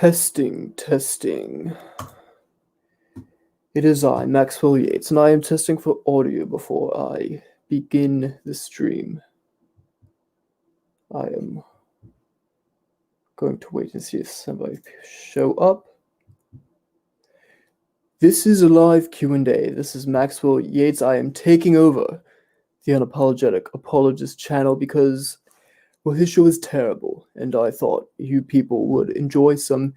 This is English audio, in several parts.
Testing, testing. It is I, Maxwell Yates, and I am testing for audio before I begin the stream. I am going to wait and see if somebody show up. This is a live Q&A. This is Maxwell Yates. I am taking over the Unapologetic Apologist channel because, well, his show is terrible, and I thought you people would enjoy some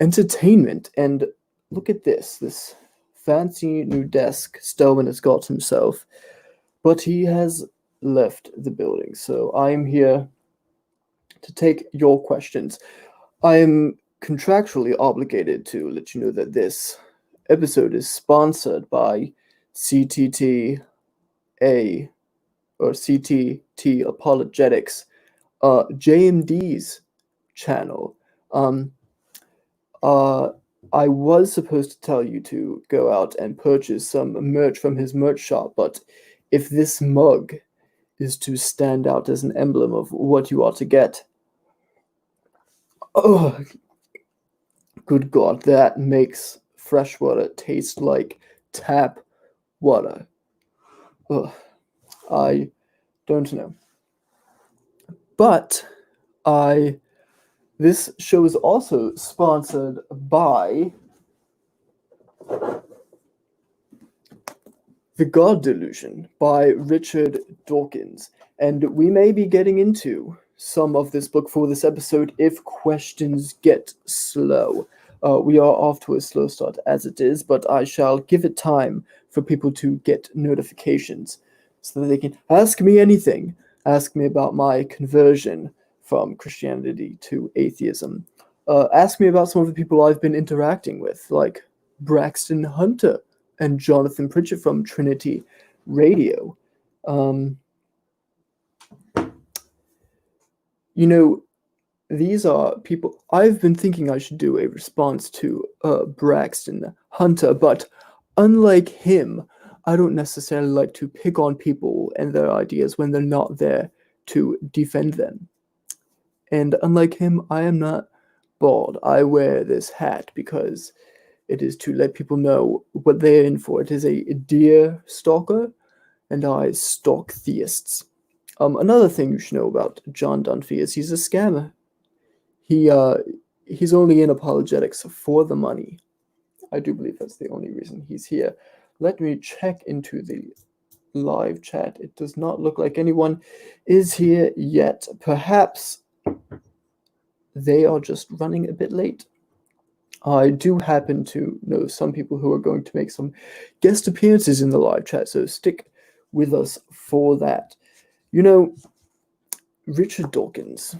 entertainment. And look at this fancy new desk Stillman has got himself, but he has left the building, so I am here to take your questions. I am contractually obligated to let you know that this episode is sponsored by CTT Apologetics, JMD's channel. I was supposed to tell you to go out and purchase some merch from his merch shop, but if this mug is to stand out as an emblem of what you ought to get, oh, good God, that makes fresh water taste like tap water. Ugh, I don't know. But this show is also sponsored by The God Delusion by Richard Dawkins. And we may be getting into some of this book for this episode if questions get slow. We are off to a slow start as it is, but I shall give it time for people to get notifications so that they can ask me anything. Ask me about my conversion from Christianity to atheism. Ask me about some of the people I've been interacting with, like Braxton Hunter and Jonathan Pritchett from Trinity Radio. These are people. I've been thinking I should do a response to Braxton Hunter, but unlike him, I don't necessarily like to pick on people and their ideas when they're not there to defend them. And unlike him, I am not bald. I wear this hat because it is to let people know what they're in for. It is a deer stalker, and I stalk theists. Another thing you should know about John Dunphy is he's a scammer. He's only in apologetics for the money. I do believe that's the only reason he's here. Let me check into the live chat. It does not look like anyone is here yet. Perhaps they are just running a bit late. I do happen to know some people who are going to make some guest appearances in the live chat, so stick with us for that. Richard Dawkins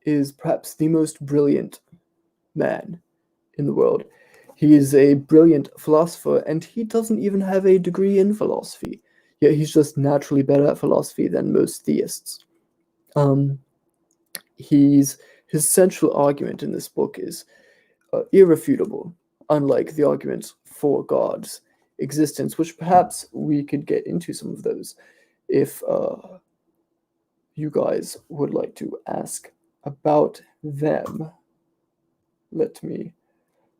is perhaps the most brilliant man in the world. He is a brilliant philosopher, and he doesn't even have a degree in philosophy. Yet he's just naturally better at philosophy than most theists. His central argument in this book is irrefutable, unlike the arguments for God's existence, which perhaps we could get into some of those if you guys would like to ask about them.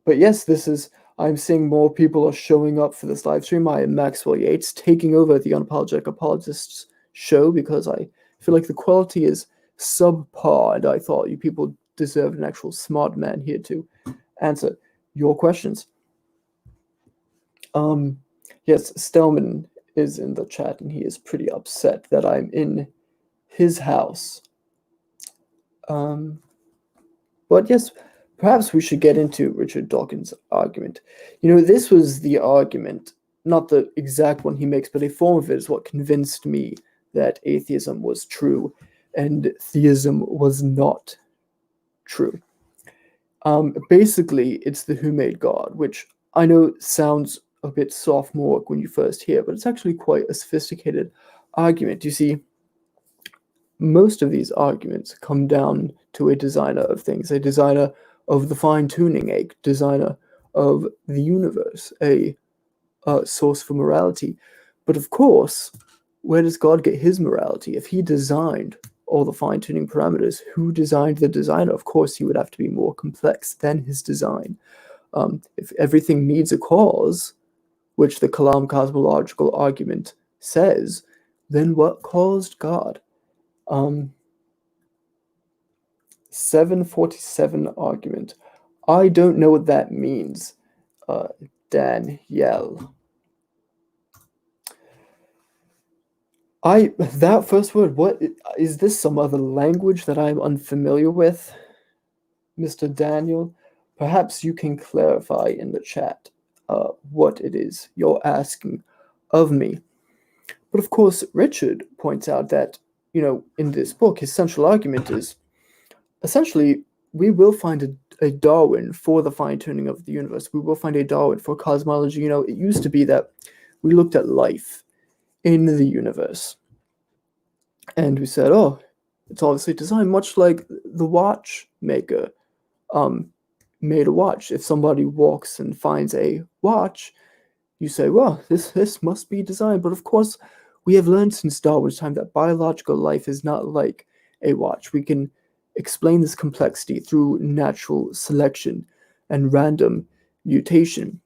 But yes, I'm seeing more people are showing up for this live stream. I am Maxwell Yates, taking over the Unapologetic Apologists show because I feel like the quality is subpar, and I thought you people deserved an actual smart man here to answer your questions. Yes, Stelman is in the chat, and he is pretty upset that I'm in his house. But yes, perhaps we should get into Richard Dawkins' argument. This was the argument, not the exact one he makes, but a form of it is what convinced me that atheism was true and theism was not true. Basically, it's the who made God, which I know sounds a bit sophomoric when you first hear, but it's actually quite a sophisticated argument. You see, most of these arguments come down to a designer of things, a designer of the fine-tuning, a designer of the universe, a source for morality. But of course, where does God get his morality? If he designed all the fine-tuning parameters. Who designed the designer? Of course, he would have to be more complex than his design. If everything needs a cause, which the Kalam cosmological argument says, then what caused God? 747 argument. I don't know what that means, Danielle. That first word, what is this? Some other language that I'm unfamiliar with, Mr. Daniel? Perhaps you can clarify in the chat what it is you're asking of me. But of course, Richard points out that, in this book, his central argument is essentially we will find a Darwin for the fine-tuning of the universe. We will find a Darwin for cosmology. It used to be that we looked at life in the universe and we said, oh, it's obviously designed much like the watchmaker made a watch. If somebody walks and finds a watch, you say, well, this must be designed. But of course, we have learned since Darwin's time that biological life is not like a watch. We can explain this complexity through natural selection and random mutation.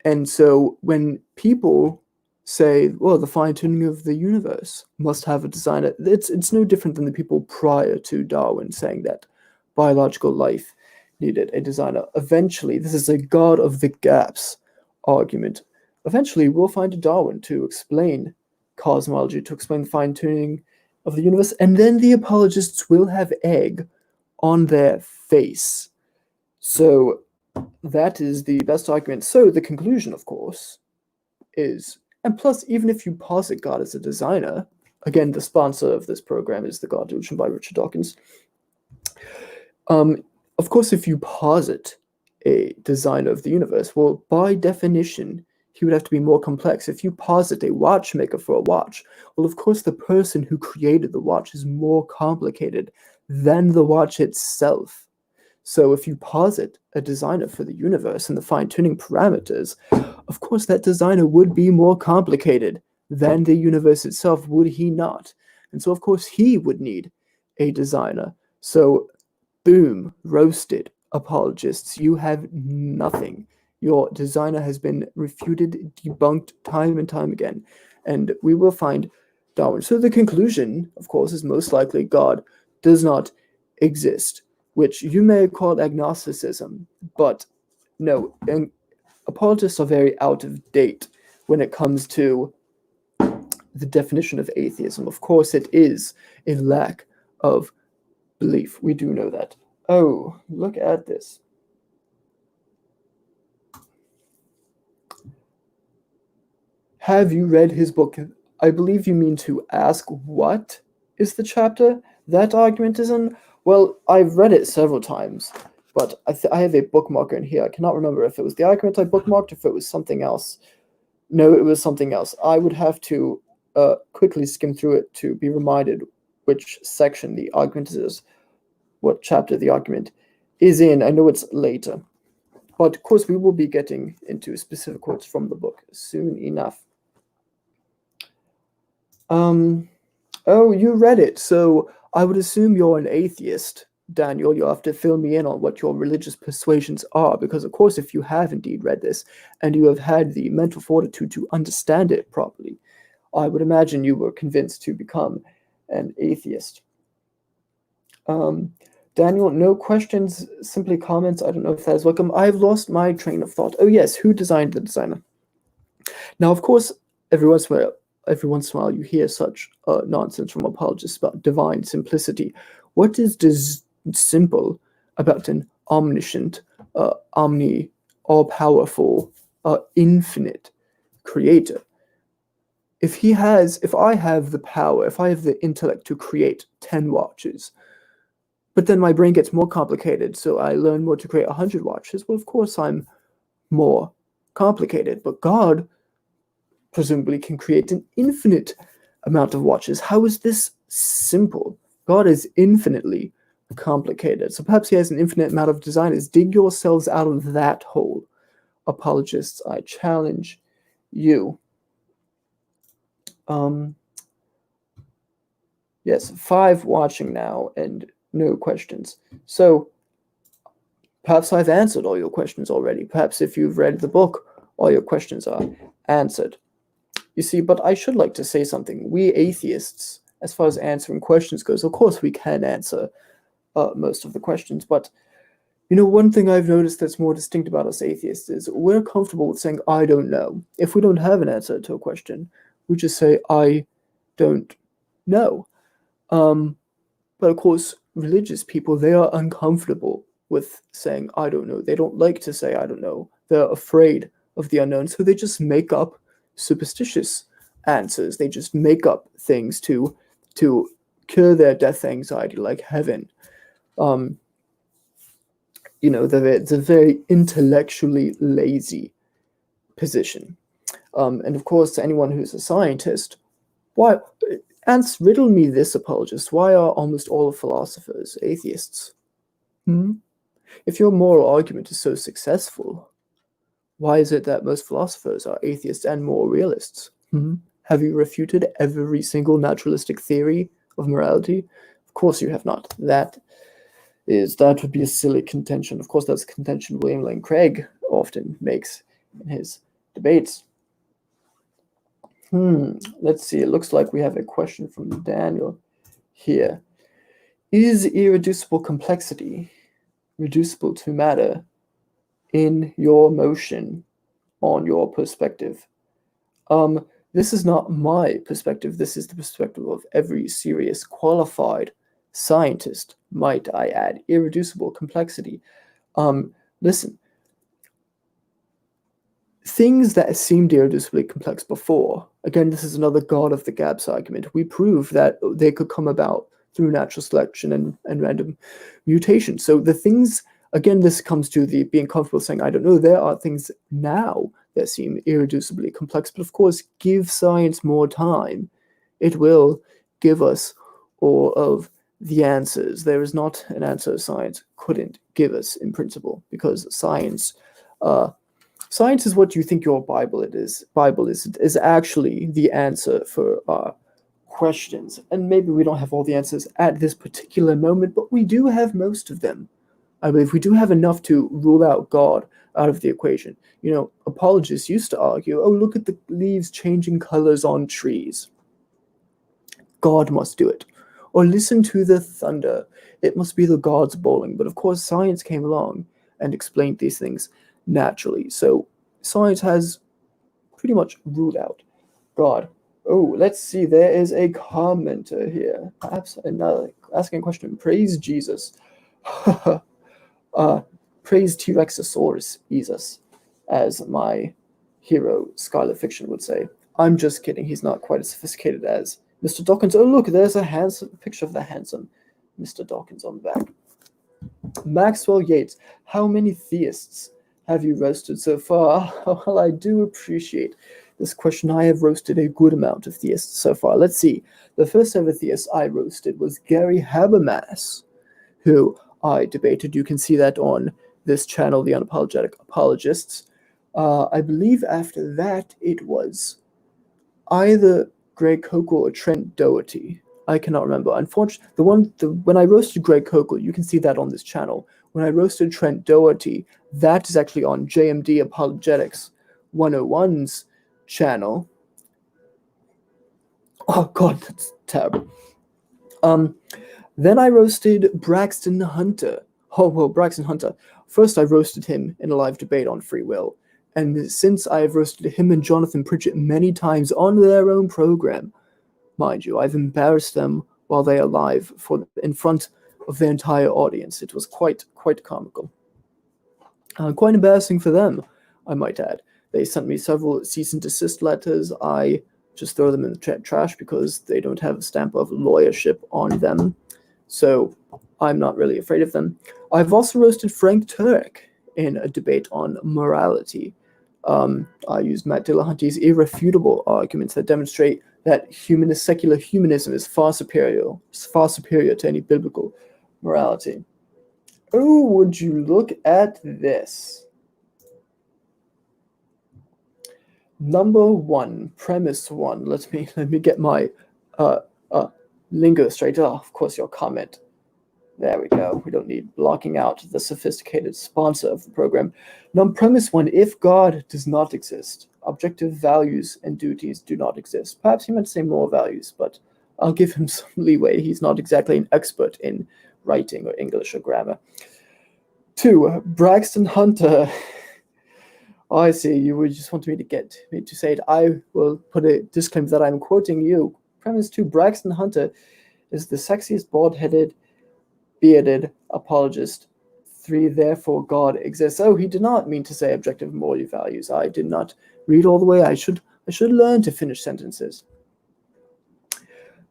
And so when people say, well, the fine-tuning of the universe must have a designer, it's no different than the people prior to Darwin saying that biological life needed a designer. Eventually, this is a God of the gaps argument. Eventually, we'll find a Darwin to explain cosmology, to explain the fine-tuning of the universe, and then the apologists will have egg on their face. So that is the best argument. So the conclusion, of course, is, and plus, even if you posit God as a designer, again, the sponsor of this program is The God Delusion by Richard Dawkins. Of course, if you posit a designer of the universe, well, by definition, he would have to be more complex. If you posit a watchmaker for a watch, well, of course, the person who created the watch is more complicated than the watch itself. So if you posit a designer for the universe and the fine-tuning parameters, of course, that designer would be more complicated than the universe itself, would he not? And so, of course, he would need a designer. So, boom, roasted, apologists. You have nothing. Your designer has been refuted, debunked time and time again. And we will find Darwin. So the conclusion, of course, is most likely God does not exist, which you may call agnosticism, but no, apologists are very out of date when it comes to the definition of atheism. Of course, it is a lack of belief. We do know that. Oh, look at this. Have you read his book? I believe you mean to ask what is the chapter that argument is in. Well, I've read it several times, but I have a bookmarker in here. I cannot remember if it was the argument I bookmarked or if it was something else. No, it was something else. I would have to quickly skim through it to be reminded which section the argument is, what chapter the argument is in. I know it's later. But of course, we will be getting into specific quotes from the book soon enough. Oh, you read it, so I would assume you're an atheist, Daniel. You'll have to fill me in on what your religious persuasions are, because of course, if you have indeed read this, and you have had the mental fortitude to understand it properly, I would imagine you were convinced to become an atheist. Daniel, no questions, simply comments. I don't know if that is welcome. I've lost my train of thought. Oh yes, who designed the designer? Now, of course, every once in a while you hear such nonsense from apologists about divine simplicity. What is simple about an omniscient, all-powerful, infinite creator? If I have the power, if I have the intellect to create 10 watches, but then my brain gets more complicated, so I learn more to create 100 watches, well, of course I'm more complicated. But God presumably can create an infinite amount of watches. How is this simple? God is infinitely complicated. So perhaps he has an infinite amount of designers. Dig yourselves out of that hole. Apologists, I challenge you. Yes, 5 watching now and no questions. So perhaps I've answered all your questions already. Perhaps if you've read the book, all your questions are answered. You see, but I should like to say something. We atheists, as far as answering questions goes, of course we can answer most of the questions, but one thing I've noticed that's more distinct about us atheists is we're comfortable with saying, I don't know. If we don't have an answer to a question, we just say, I don't know. But of course, religious people, they are uncomfortable with saying, I don't know. They don't like to say, I don't know. They're afraid of the unknown, so they just make up superstitious answers. They just make up things to cure their death anxiety, like heaven. It's a very intellectually lazy position. And of course, to anyone who's a scientist, why, riddle me this, apologist. Why are almost all philosophers atheists? If your moral argument is so successful, why is it that most philosophers are atheists and moral realists? Have you refuted every single naturalistic theory of morality? Of course you have not. That would be a silly contention. Of course, that's a contention William Lane Craig often makes in his debates. Let's see. It looks like we have a question from Daniel here. Is irreducible complexity reducible to matter in your motion on your perspective? This is not my perspective. This is the perspective of every serious, qualified scientist, might I add. Irreducible complexity. Listen, things that seemed irreducibly complex before, again, this is another God of the gaps argument. We prove that they could come about through natural selection and random mutation. So the things, again, this comes to the being comfortable saying, I don't know, there are things now that seem irreducibly complex, but of course, give science more time. It will give us all of the answers. There is not an answer science couldn't give us in principle, because science is what you think your Bible is actually the answer for our questions. And maybe we don't have all the answers at this particular moment, but we do have most of them. I believe we do have enough to rule out God out of the equation. Apologists used to argue, oh, look at the leaves changing colors on trees. God must do it. Or listen to the thunder. It must be the gods bowling. But of course, science came along and explained these things naturally. So science has pretty much ruled out God. Oh, let's see. There is a commenter here. Perhaps another asking a question. Praise Jesus. Praise T-Rexosaurus Jesus, as my hero, Skylar Fiction, would say. I'm just kidding. He's not quite as sophisticated as Mr. Dawkins. Oh, look, there's a picture of the handsome Mr. Dawkins on the back. Maxwell Yates, how many theists have you roasted so far? Well, I do appreciate this question. I have roasted a good amount of theists so far. Let's see. The first ever theist I roasted was Gary Habermas, who I debated. You can see that on this channel, the Unapologetic Apologists. I believe after that it was either Greg Koukl or Trent Doherty. I cannot remember. Unfortunately, when I roasted Greg Koukl, you can see that on this channel. When I roasted Trent Doherty, that is actually on JMD Apologetics 101's channel. Oh God, that's terrible. Then I roasted Braxton Hunter. Oh, well, Braxton Hunter. First, I roasted him in a live debate on free will. And since I have roasted him and Jonathan Pritchett many times on their own program, mind you, I've embarrassed them while they are live in front of their entire audience. It was quite comical. Quite embarrassing for them, I might add. They sent me several cease and desist letters. I just throw them in the trash because they don't have a stamp of lawyership on them. So I'm not really afraid of them. I've also roasted Frank Turek in a debate on morality. I used Matt Dillahunty's irrefutable arguments that demonstrate that secular humanism is far superior to any biblical morality. Oh, would you look at this? Number one, premise one. Let me get my Lingo straight. Oh, of course, your comment. There we go. We don't need blocking out the sophisticated sponsor of the program. Non-premise one, if God does not exist, objective values and duties do not exist. Perhaps he meant to say more values, but I'll give him some leeway. He's not exactly an expert in writing or English or grammar. 2, Braxton Hunter. Oh, I see. You would just want me to get me to say it. I will put a disclaimer that I'm quoting you. Premise 2, Braxton Hunter is the sexiest bald-headed, bearded apologist. 3, therefore God exists. Oh, he did not mean to say objective moral values. I did not read all the way. I should learn to finish sentences.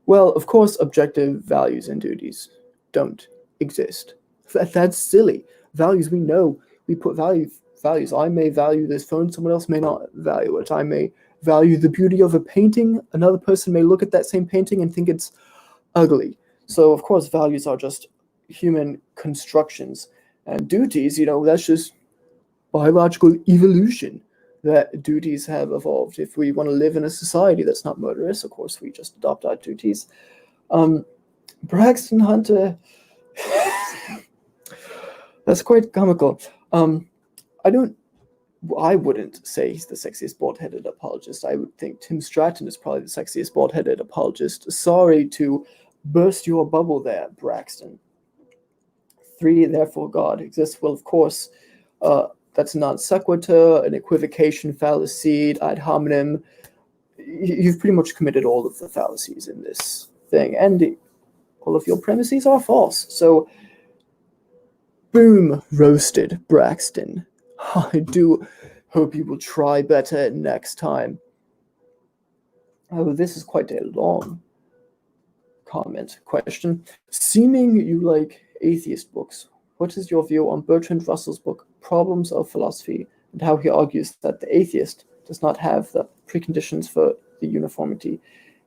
Well, of course, objective values and duties don't exist. That's silly. Values, we know. We put values. I may value this phone, someone else may not value it. I may value the beauty of a painting. Another person may look at that same painting and think it's ugly. So, of course, values are just human constructions. And duties, that's just biological evolution, that duties have evolved. If we want to live in a society that's not murderous, of course, we just adopt our duties. Braxton Hunter, that's quite comical. I wouldn't say he's the sexiest bald-headed apologist. I would think Tim Stratton is probably the sexiest bald-headed apologist. Sorry to burst your bubble there, Braxton. 3, therefore God exists. Well, of course, that's non sequitur, an equivocation, fallacy, ad hominem. You've pretty much committed all of the fallacies in this thing, and all of your premises are false. So, boom, roasted, Braxton. I do hope you will try better next time. Oh, this is quite a long question. Seeming you like atheist books, what is your view on Bertrand Russell's book, Problems of Philosophy, and how he argues that the atheist does not have the preconditions for the uniformity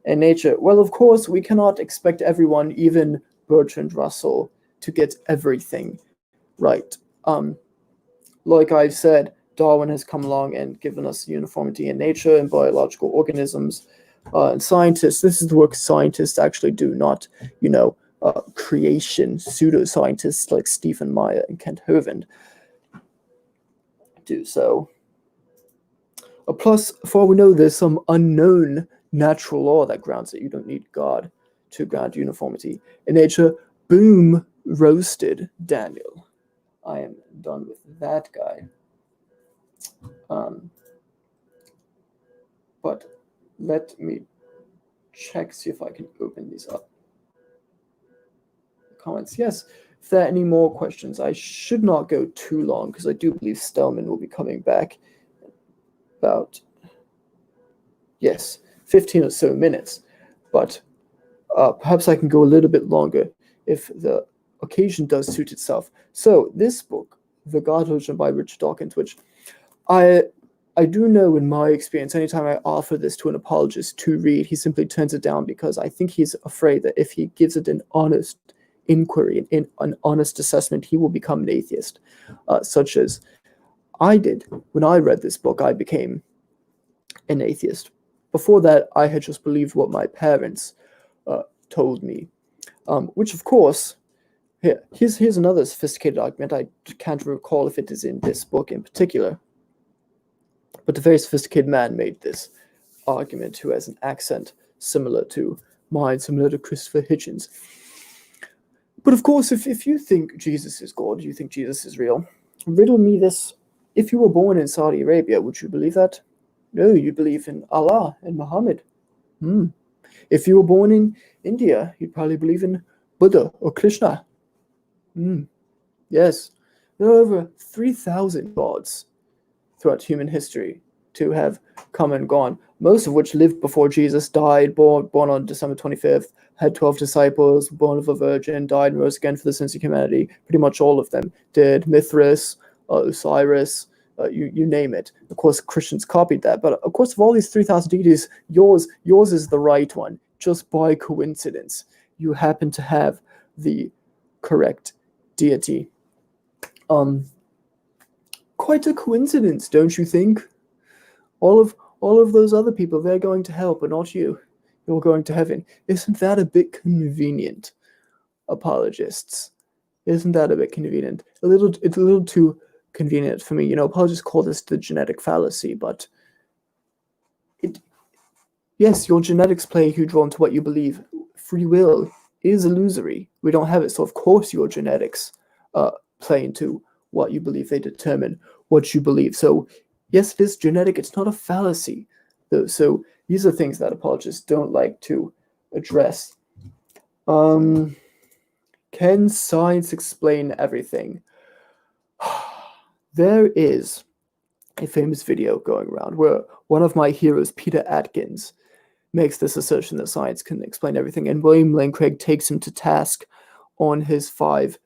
in nature? Well, of course, we cannot expect everyone, even Bertrand Russell, to get everything right. Like I've said, Darwin has come along and given us uniformity in nature and biological organisms. And scientists, this is the work scientists actually do, not, creation pseudoscientists like Stephen Meyer and Kent Hovind do so. Plus, for all we know, there's some unknown natural law that grounds it. You don't need God to ground uniformity in nature. Boom, roasted, Daniel. I am done with that guy. But let me see if I can open these up. Comments. Yes, if there are any more questions, I should not go too long because I do believe Stellman will be coming back about, 15 or so minutes. But perhaps I can go a little bit longer if the occasion does suit itself. So this book, The God Illusion by Richard Dawkins, which I do know in my experience, anytime I offer this to an apologist to read, he simply turns it down because I think he's afraid that if he gives it an honest inquiry, an honest assessment, he will become an atheist, such as I did. When I read this book, I became an atheist. Before that, I had just believed what my parents told me, which, of course, here's another sophisticated argument. I can't recall if it is in this book in particular, but a very sophisticated man made this argument who has an accent similar to mine, similar to Christopher Hitchens. But of course, if you think Jesus is God, you think Jesus is real, riddle me this. If you were born in Saudi Arabia, would you believe that? No, you believe in Allah and Muhammad. If you were born in India, you'd probably believe in Buddha or Krishna. Yes, there are over 3,000 gods throughout human history to have come and gone, most of which lived before Jesus, died, born on December 25th, had 12 disciples, born of a virgin, died and rose again for the sins of humanity. Pretty much all of them did. Mithras, Osiris, you name it. Of course, Christians copied that. But of course, of all these 3,000 deities, yours is the right one. Just by coincidence, you happen to have the correct deity. Quite a coincidence, don't you think? All of those other people, they're going to hell, but not you. you're going to heaven. Isn't that a bit convenient, apologists? Isn't that a bit convenient? It's a little too convenient for me. Apologists call this the genetic fallacy, but yes, your genetics play a huge role into what you believe. Free will is illusory. We don't have it, so of course your genetics play into what you believe. They determine what you believe. So yes, it is genetic. It's not a fallacy, though. So these are things that apologists don't like to address. Can science explain everything? There is a famous video going around where one of my heroes, Peter Atkins, makes this assertion that science can explain everything, and William Lane Craig takes him to task on his 5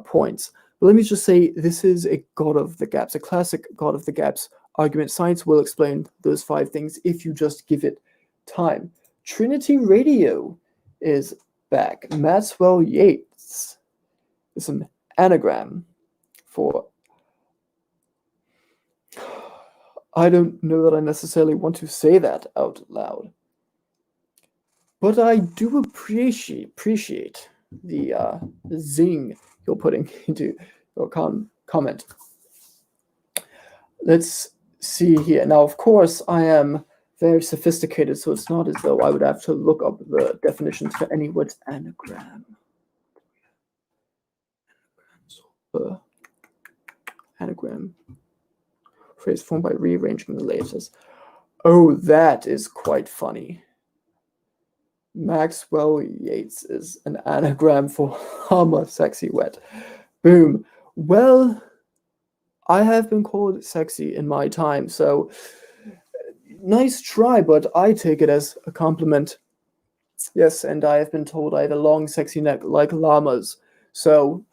points. But let me just say, this is a God of the gaps, a classic God of the gaps argument. Science will explain those 5 things if you just give it time. Trinity Radio is back. Maxwell Yates is an anagram for... I don't know that I necessarily want to say that out loud. But I do appreciate the zing you're putting into your comment. Let's see here. Now, of course, I am very sophisticated, so it's not as though I would have to look up the definitions for any word's anagram. Anagram. Phrase formed by rearranging the letters. Oh, that is quite funny. Maxwell Yates is an anagram for Hummer Sexy Wet. Boom. Well, I have been called sexy in my time, so nice try, but I take it as a compliment. Yes, and I have been told I have a long, sexy neck like llamas, so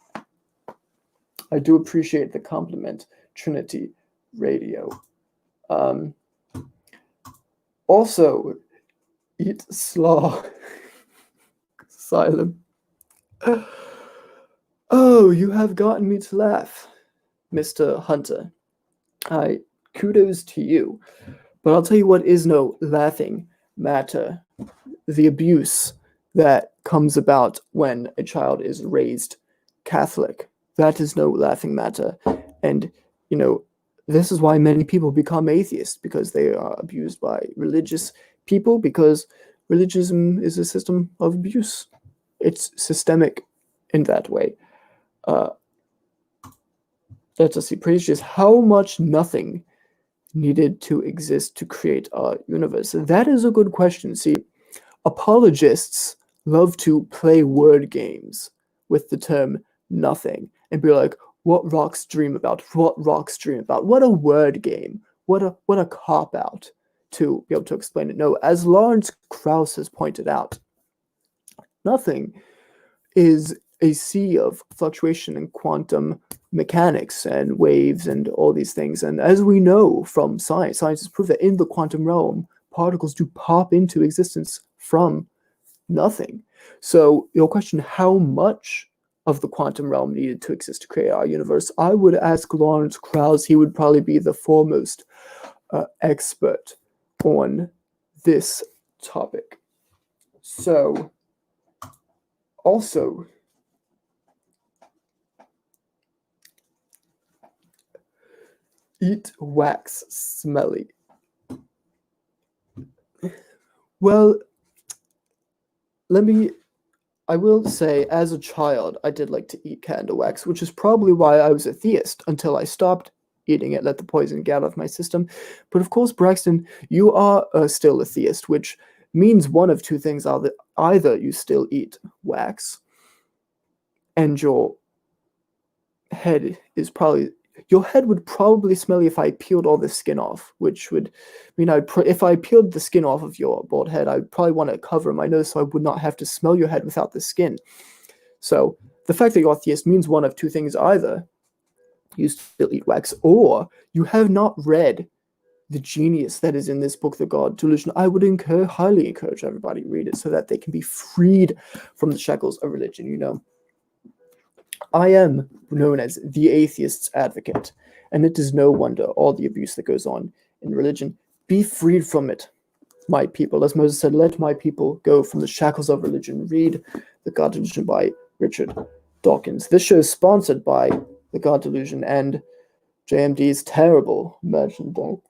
I do appreciate the compliment, Trinity Radio. Also, eat slaw. Asylum. Oh, you have gotten me to laugh, Mr. Hunter. Kudos to you. But I'll tell you what is no laughing matter. The abuse that comes about when a child is raised Catholic. That is no laughing matter. And, this is why many people become atheists, because they are abused by religious people, because religion is a system of abuse. It's systemic in that way. Let us see. Praise just how much nothing needed to exist to create our universe. That is a good question. See, apologists love to play word games with the term nothing and be like, what rocks dream about? What rocks dream about? What a word game. What a cop-out to be able to explain it. No, as Lawrence Krauss has pointed out, nothing is a sea of fluctuation in quantum mechanics and waves and all these things. And as we know from science has proved that in the quantum realm, particles do pop into existence from nothing. So your question, how much of the quantum realm needed to exist to create our universe? I would ask Lawrence Krauss. He would probably be the foremost expert on this topic. So, also, eat wax smelly. Well, I will say, as a child, I did like to eat candle wax, which is probably why I was a theist until I stopped eating it, let the poison get out of my system. But of course, Braxton, you are still a theist, which means one of 2 things are that either you still eat wax and your head would probably smell if I peeled all the skin off, which would mean if I peeled the skin off of your bald head, I'd probably want to cover my nose so I would not have to smell your head without the skin. So the fact that you're a theist means one of 2 things. Either you still eat wax, or you have not read the genius that is in this book, The God Delusion. I would highly encourage everybody to read it so that they can be freed from the shackles of religion. I am known as the atheist's advocate, and it is no wonder all the abuse that goes on in religion. Be freed from it. my people. As Moses said, let my people go from the shackles of religion. Read The God Delusion by Richard Dawkins. This show is sponsored by The God Delusion, and JMD is terrible. Imagine that.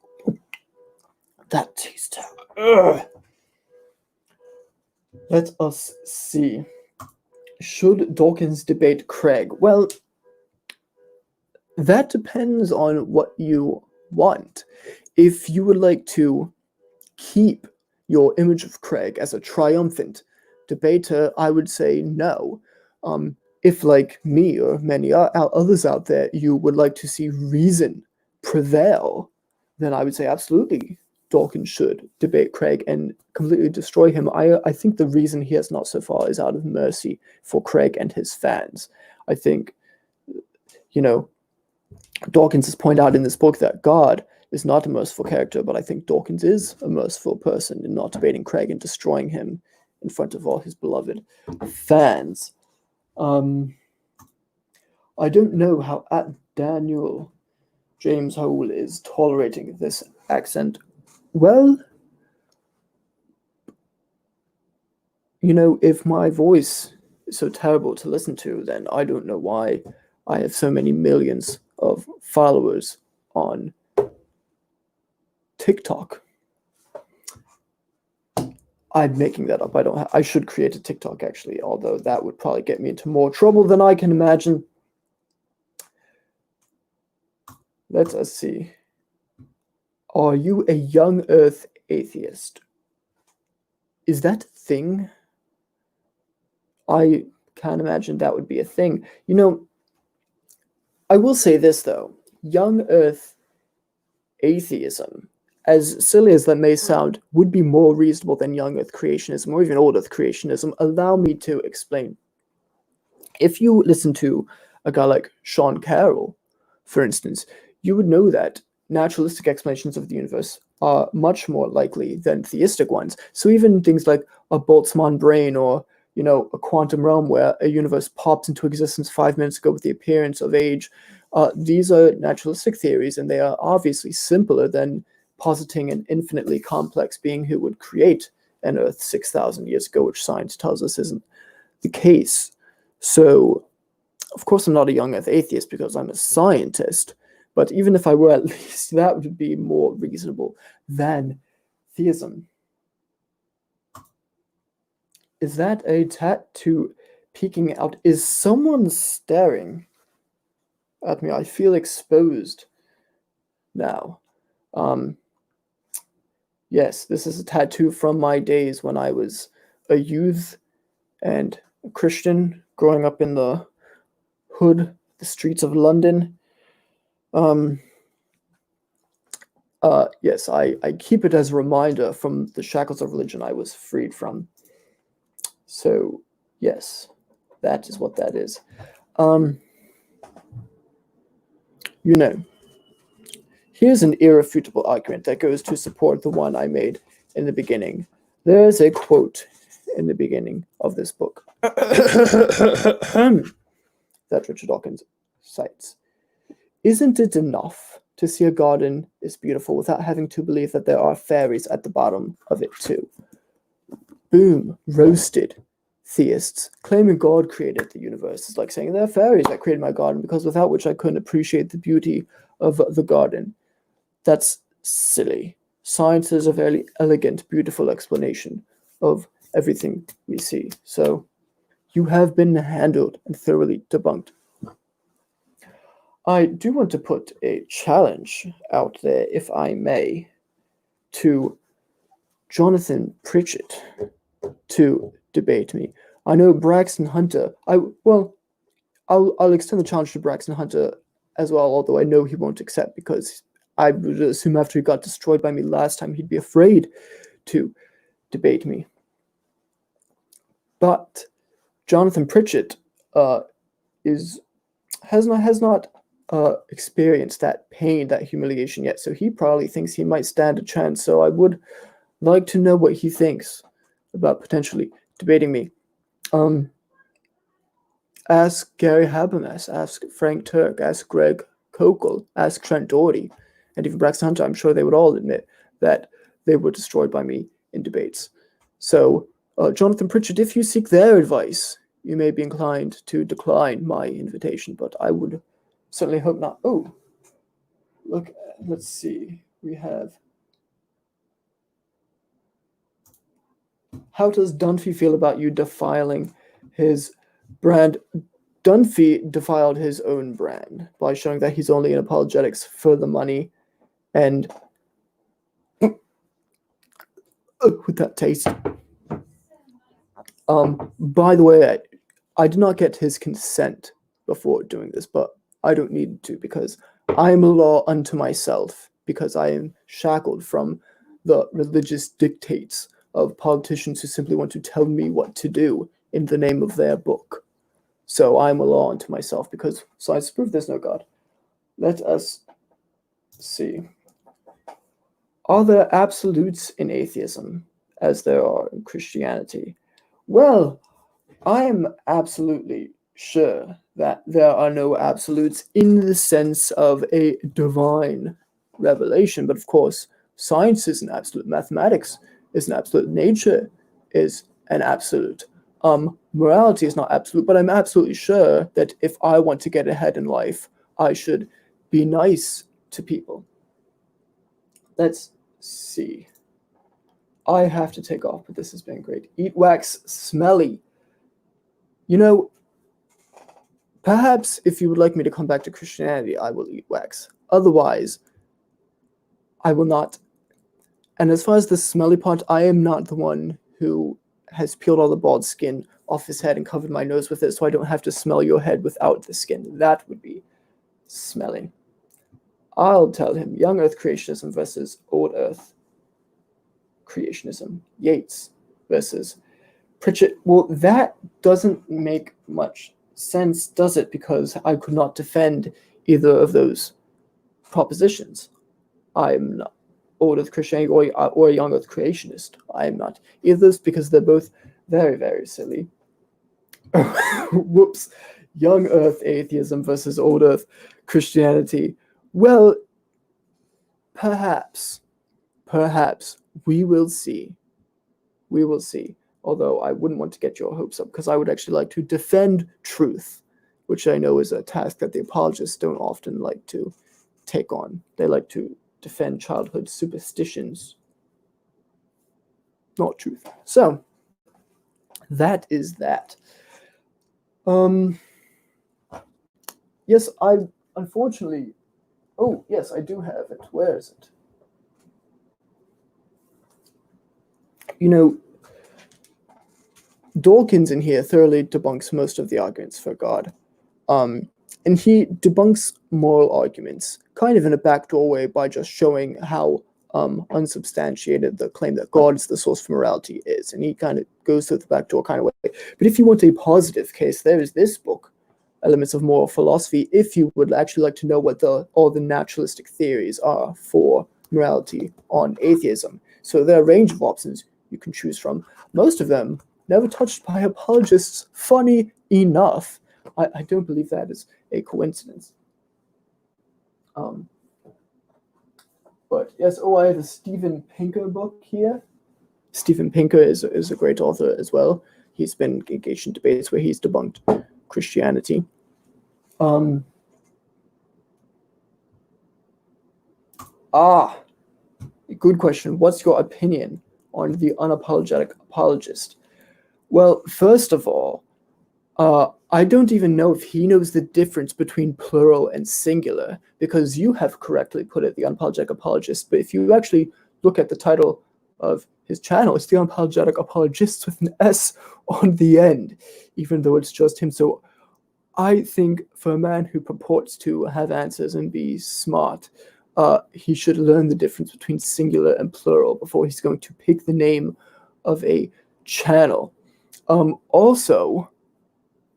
That tastes terrible. Ugh. Let us see. Should Dawkins debate Craig? Well, that depends on what you want. If you would like to keep your image of Craig as a triumphant debater, I would say no. If, like me or many others out there, you would like to see reason prevail, then I would say absolutely Dawkins should debate Craig and completely destroy him. I think the reason he has not so far is out of mercy for Craig and his fans. I think, Dawkins has pointed out in this book that God is not a merciful character, but I think Dawkins is a merciful person in not debating Craig and destroying him in front of all his beloved fans. I don't know how at Daniel James Hole is tolerating this accent. Well, if my voice is so terrible to listen to, then I don't know why I have so many millions of followers on TikTok. I'm making that up. I should create a TikTok, actually, although that would probably get me into more trouble than I can imagine. Let us see. Are you a young Earth atheist? Is that a thing? I can't imagine that would be a thing. I will say this, though. Young Earth atheism, as silly as that may sound, would be more reasonable than young Earth creationism or even old Earth creationism. Allow me to explain. If you listen to a guy like Sean Carroll, for instance, you would know that naturalistic explanations of the universe are much more likely than theistic ones. So even things like a Boltzmann brain or, a quantum realm where a universe pops into existence 5 minutes ago with the appearance of age, these are naturalistic theories, and they are obviously simpler than positing an infinitely complex being who would create an Earth 6,000 years ago, which science tells us isn't the case. So, of course, I'm not a young Earth atheist because I'm a scientist, but even if I were, at least that would be more reasonable than theism. Is that a tattoo peeking out? Is someone staring at me? I feel exposed now. Yes, this is a tattoo from my days when I was a youth and a Christian growing up in the hood, the streets of London. Yes, I keep it as a reminder from the shackles of religion I was freed from. So, yes, that is what that is. Here's an irrefutable argument that goes to support the one I made in the beginning. There's a quote in the beginning of this book that Richard Dawkins cites. Isn't it enough to see a garden is beautiful without having to believe that there are fairies at the bottom of it too? Boom, roasted. Theists claiming God created the universe is like saying there are fairies that created my garden, because without which I couldn't appreciate the beauty of the garden. That's silly. Science is a very elegant, beautiful explanation of everything we see. So you have been handled and thoroughly debunked. I do want to put a challenge out there, if I may, to Jonathan Pritchett to debate me. I know Braxton Hunter. I'll extend the challenge to Braxton Hunter as well, although I know he won't accept, because I would assume after he got destroyed by me last time, he'd be afraid to debate me. But Jonathan Pritchett has not experienced that pain, that humiliation yet, so he probably thinks he might stand a chance. So I would like to know what he thinks about potentially debating me. Ask Gary Habermas, ask Frank Turk, ask Greg Kokel, ask Trent Doherty, and even Braxton Hunter. I'm sure they would all admit that they were destroyed by me in debates. So, Jonathan Pritchard, if you seek their advice, you may be inclined to decline my invitation, but I would certainly hope not. Oh, look, let's see. We have... How does Dunphy feel about you defiling his brand? Dunphy defiled his own brand by showing that he's only in apologetics for the money, and with that taste. By the way, I did not get his consent before doing this, but I don't need to, because I am a law unto myself, because I am shackled from the religious dictates of politicians who simply want to tell me what to do in the name of their book. So I am a law unto myself, because science proves there's no God. Let us see. Are there absolutes in atheism, as there are in Christianity? Well, I am absolutely sure that there are no absolutes in the sense of a divine revelation, but of course, science is an absolute, mathematics is an absolute, nature is an absolute. Morality is not absolute, but I'm absolutely sure that if I want to get ahead in life, I should be nice to people. Let's see. I have to take off, but this has been great. Eat wax, smelly. You know, perhaps if you would like me to come back to Christianity, I will eat wax. Otherwise, I will not. And as far as the smelly part, I am not the one who has peeled all the bald skin off his head and covered my nose with it, so I don't have to smell your head without the skin. That would be smelly. I'll tell him young Earth creationism versus old Earth creationism. Yates versus Pritchard. Well, that doesn't make much sense, does it? Because I could not defend either of those propositions. I'm not old Earth Christianity or a young Earth creationist. I am not either of those, because they're both very, very silly. Whoops. Young Earth atheism versus old Earth Christianity. Well, perhaps we will see. We will see. Although I wouldn't want to get your hopes up, because I would actually like to defend truth, which I know is a task that the apologists don't often like to take on. They like to defend childhood superstitions, not truth. So, that is that. Yes, I unfortunately... Oh, yes, I do have it. Where is it? You know, Dawkins in here thoroughly debunks most of the arguments for God. And he debunks moral arguments kind of in a backdoor way by just showing how unsubstantiated the claim that God is the source of morality is. And he kind of goes through the backdoor kind of way. But if you want a positive case, there is this book, Elements of Moral Philosophy, if you would actually like to know what all the naturalistic theories are for morality on atheism. So there are a range of options you can choose from. Most of them never touched by apologists, funny enough. I don't believe that is a coincidence. But yes, I have a Steven Pinker book here. Steven Pinker is a great author as well. He's been engaged in debates where he's debunked Christianity. Good question. What's your opinion on the unapologetic apologist? Well, first of all, I don't even know if he knows the difference between plural and singular, because you have correctly put it, the Unapologetic Apologist, but if you actually look at the title of his channel, it's the Unapologetic Apologist with an S on the end, even though it's just him. So I think for a man who purports to have answers and be smart, he should learn the difference between singular and plural before he's going to pick the name of a channel. Also,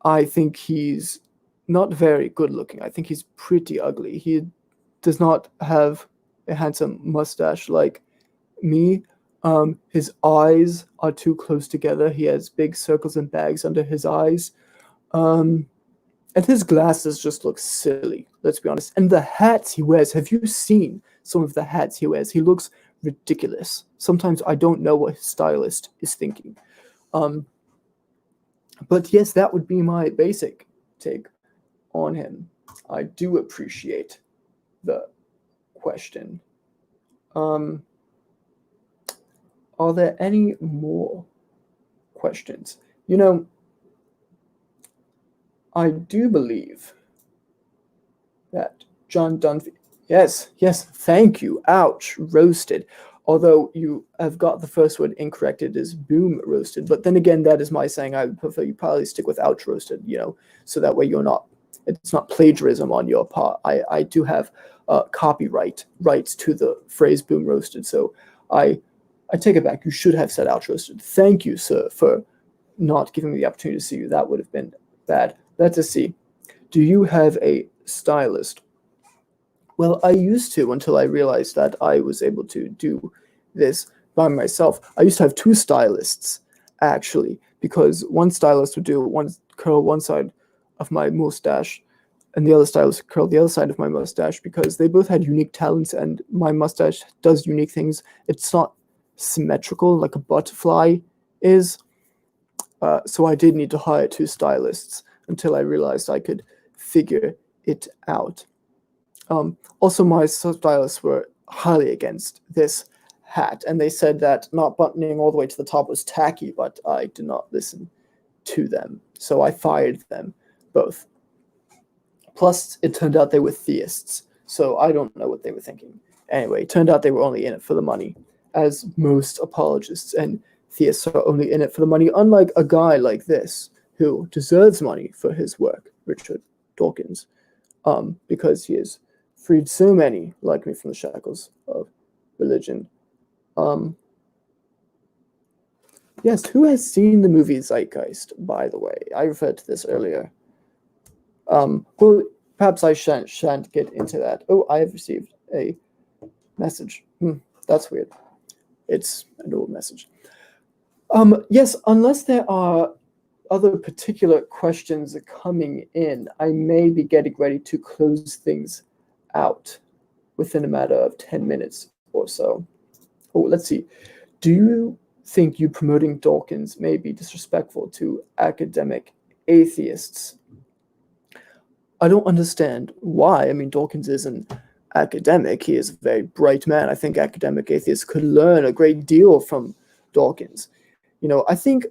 I think he's not very good looking. I think he's pretty ugly. He does not have a handsome mustache like me. His eyes are too close together. He has big circles and bags under his eyes. And his glasses just look silly, let's be honest. And the hats he wears, have you seen some of the hats he wears? He looks ridiculous. Sometimes I don't know what his stylist is thinking. But yes, that would be my basic take on him. I do appreciate the question. Are there any more questions? I do believe that John Dunphy. Yes, thank you. Ouch, roasted. Although you have got the first word incorrect, it is boom roasted. But then again, that is my saying. I would prefer you probably stick with ouch roasted, so that way it's not plagiarism on your part. I do have copyright rights to the phrase boom roasted, so I take it back. You should have said ouch roasted. Thank you, sir, for not giving me the opportunity to see you. That would have been bad. Let's just see. Do you have a stylist? Well, I used to, until I realized that I was able to do this by myself. I used to have two stylists, actually, because one stylist would curl one side of my mustache, and the other stylist would curl the other side of my mustache, because they both had unique talents, and my mustache does unique things. It's not symmetrical like a butterfly is. So I did need to hire two stylists until I realized I could figure it out. Also, my stylists were highly against this hat, and they said that not buttoning all the way to the top was tacky, but I did not listen to them, so I fired them both. Plus, it turned out they were theists, so I don't know what they were thinking. Anyway, it turned out they were only in it for the money, as most apologists and theists are only in it for the money, unlike a guy like this, who deserves money for his work, Richard Dawkins, because he has freed so many like me from the shackles of religion. Yes, who has seen the movie Zeitgeist, by the way? I referred to this earlier. Well, perhaps I shan't get into that. Oh, I have received a message. That's weird. It's an old message. Yes, unless there are other particular questions coming in, I may be getting ready to close things out within a matter of 10 minutes or so. Oh, let's see. Do you think you promoting Dawkins may be disrespectful to academic atheists? I don't understand why. I mean, Dawkins is an academic. He is a very bright man. I think academic atheists could learn a great deal from Dawkins. I think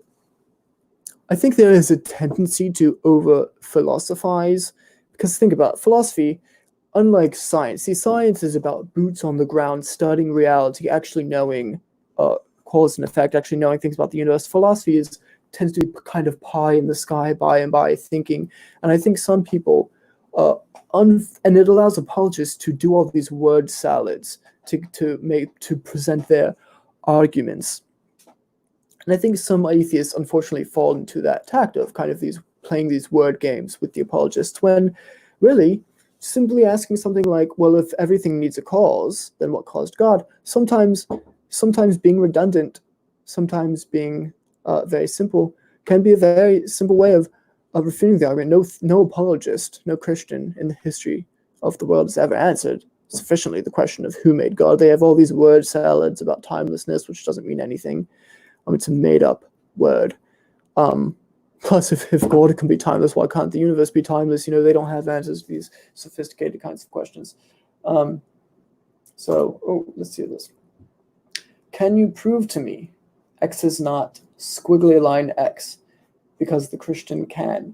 there is a tendency to over-philosophize, because think about it, philosophy, unlike science. See, science is about boots on the ground, studying reality, actually knowing cause and effect, actually knowing things about the universe. Philosophy tends to be kind of pie in the sky, by and by thinking. And I think some people, and it allows apologists to do all these word salads to present their arguments. And I think some atheists unfortunately fall into that tact of kind of playing these word games with the apologists, when really simply asking something like, well, if everything needs a cause, then what caused God? Sometimes being redundant, sometimes being very simple, can be a very simple way of refuting the argument. No apologist, no Christian in the history of the world has ever answered sufficiently the question of who made God. They have all these word salads about timelessness, which doesn't mean anything. It's a made-up word. Plus, if God can be timeless, why can't the universe be timeless? They don't have answers to these sophisticated kinds of questions. Let's see this. Can you prove to me X is not squiggly line X? Because the Christian can.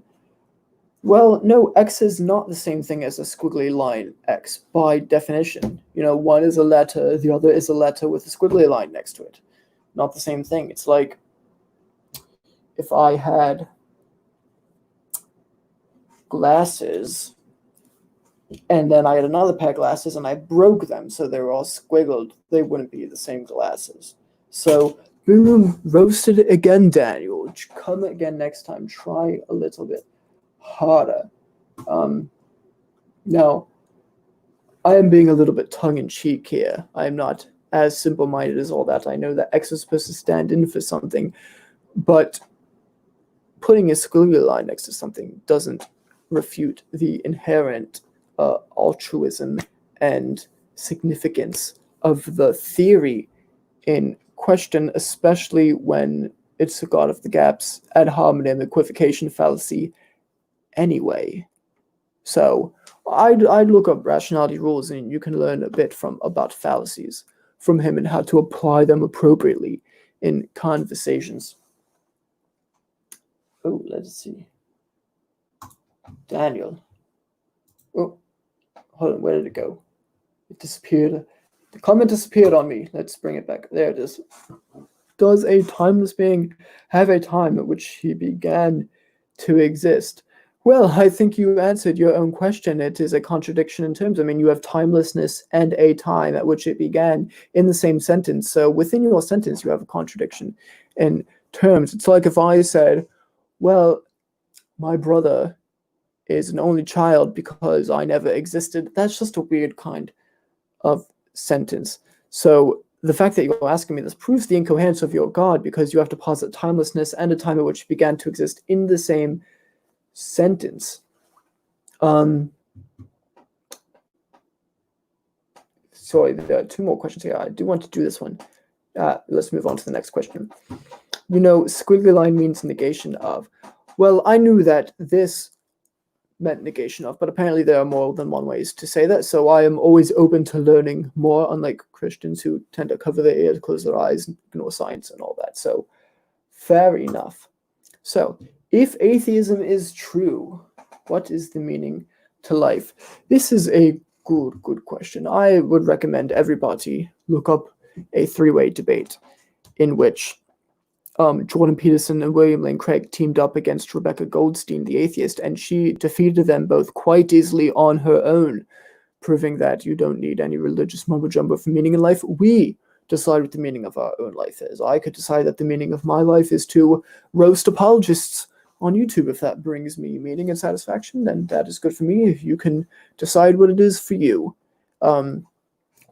Well, no, X is not the same thing as a squiggly line X by definition. One is a letter, the other is a letter with a squiggly line next to it. Not the same thing. It's like if I had glasses and then I had another pair of glasses and I broke them so they were all squiggled, they wouldn't be the same glasses. So, boom, roasted again, Daniel. Come again next time. Try a little bit harder. Now, I am being a little bit tongue-in-cheek here. I am not as simple-minded as all that. I know that X is supposed to stand in for something, but putting a squiggly line next to something doesn't refute the inherent altruism and significance of the theory in question, especially when it's a god of the gaps, ad hominem, equivocation fallacy anyway. So I'd look up rationality rules, and you can learn a bit about fallacies from him and how to apply them appropriately in conversations. Oh, let's see. Daniel. Oh, hold on, where did it go? It disappeared. The comment disappeared on me. Let's bring it back. There it is. Does a timeless being have a time at which he began to exist? Well, I think you answered your own question. It is a contradiction in terms. I mean, you have timelessness and a time at which it began in the same sentence. So within your sentence, you have a contradiction in terms. It's like if I said, well, my brother is an only child because I never existed. That's just a weird kind of sentence. So the fact that you're asking me this proves the incoherence of your God, because you have to posit timelessness and a time at which it began to exist in the same sentence. Sorry, there are two more questions here. I do want to do this one. Let's move on to the next question. You know, squiggly line means negation of. Well, I knew that this meant negation of, but apparently there are more than one ways to say that, so I am always open to learning more, unlike Christians who tend to cover their ears, close their eyes, and ignore science and all that. So, fair enough. So, if atheism is true, what is the meaning to life? This is a good question. I would recommend everybody look up a three-way debate in which Jordan Peterson and William Lane Craig teamed up against Rebecca Goldstein, the atheist, and she defeated them both quite easily on her own, proving that you don't need any religious mumbo-jumbo for meaning in life. We decide what the meaning of our own life is. I could decide that the meaning of my life is to roast apologists on YouTube. If that brings me meaning and satisfaction, then that is good for me. If you can decide what it is for you.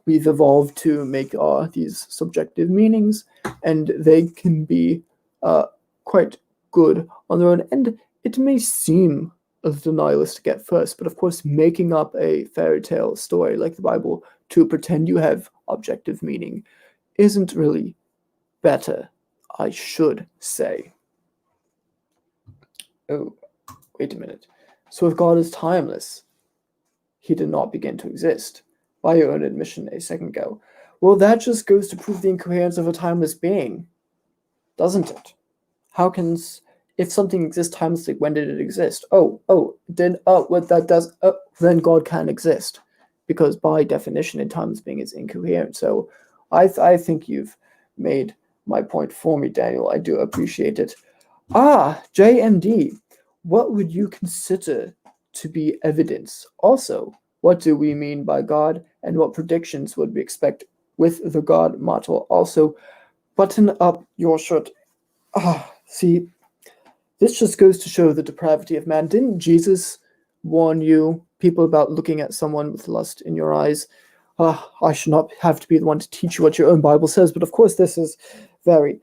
We've evolved to make these subjective meanings, and they can be quite good on their own. And it may seem a denialistic at first, but of course, making up a fairy tale story like the Bible to pretend you have objective meaning isn't really better, I should say. Oh, wait a minute. So if God is timeless, he did not begin to exist, by your own admission a second ago. Well, that just goes to prove the incoherence of a timeless being, doesn't it? How can, if something exists timelessly, when did it exist? Then God can't exist, because by definition, a timeless being is incoherent. So I think you've made my point for me, Daniel. I do appreciate it. JMD, what would you consider to be evidence? Also, what do we mean by God, and what predictions would we expect with the God motto? Also, button up your shirt. See, this just goes to show the depravity of man. Didn't Jesus warn you people about looking at someone with lust in your eyes? I should not have to be the one to teach you what your own Bible says, but of course this is very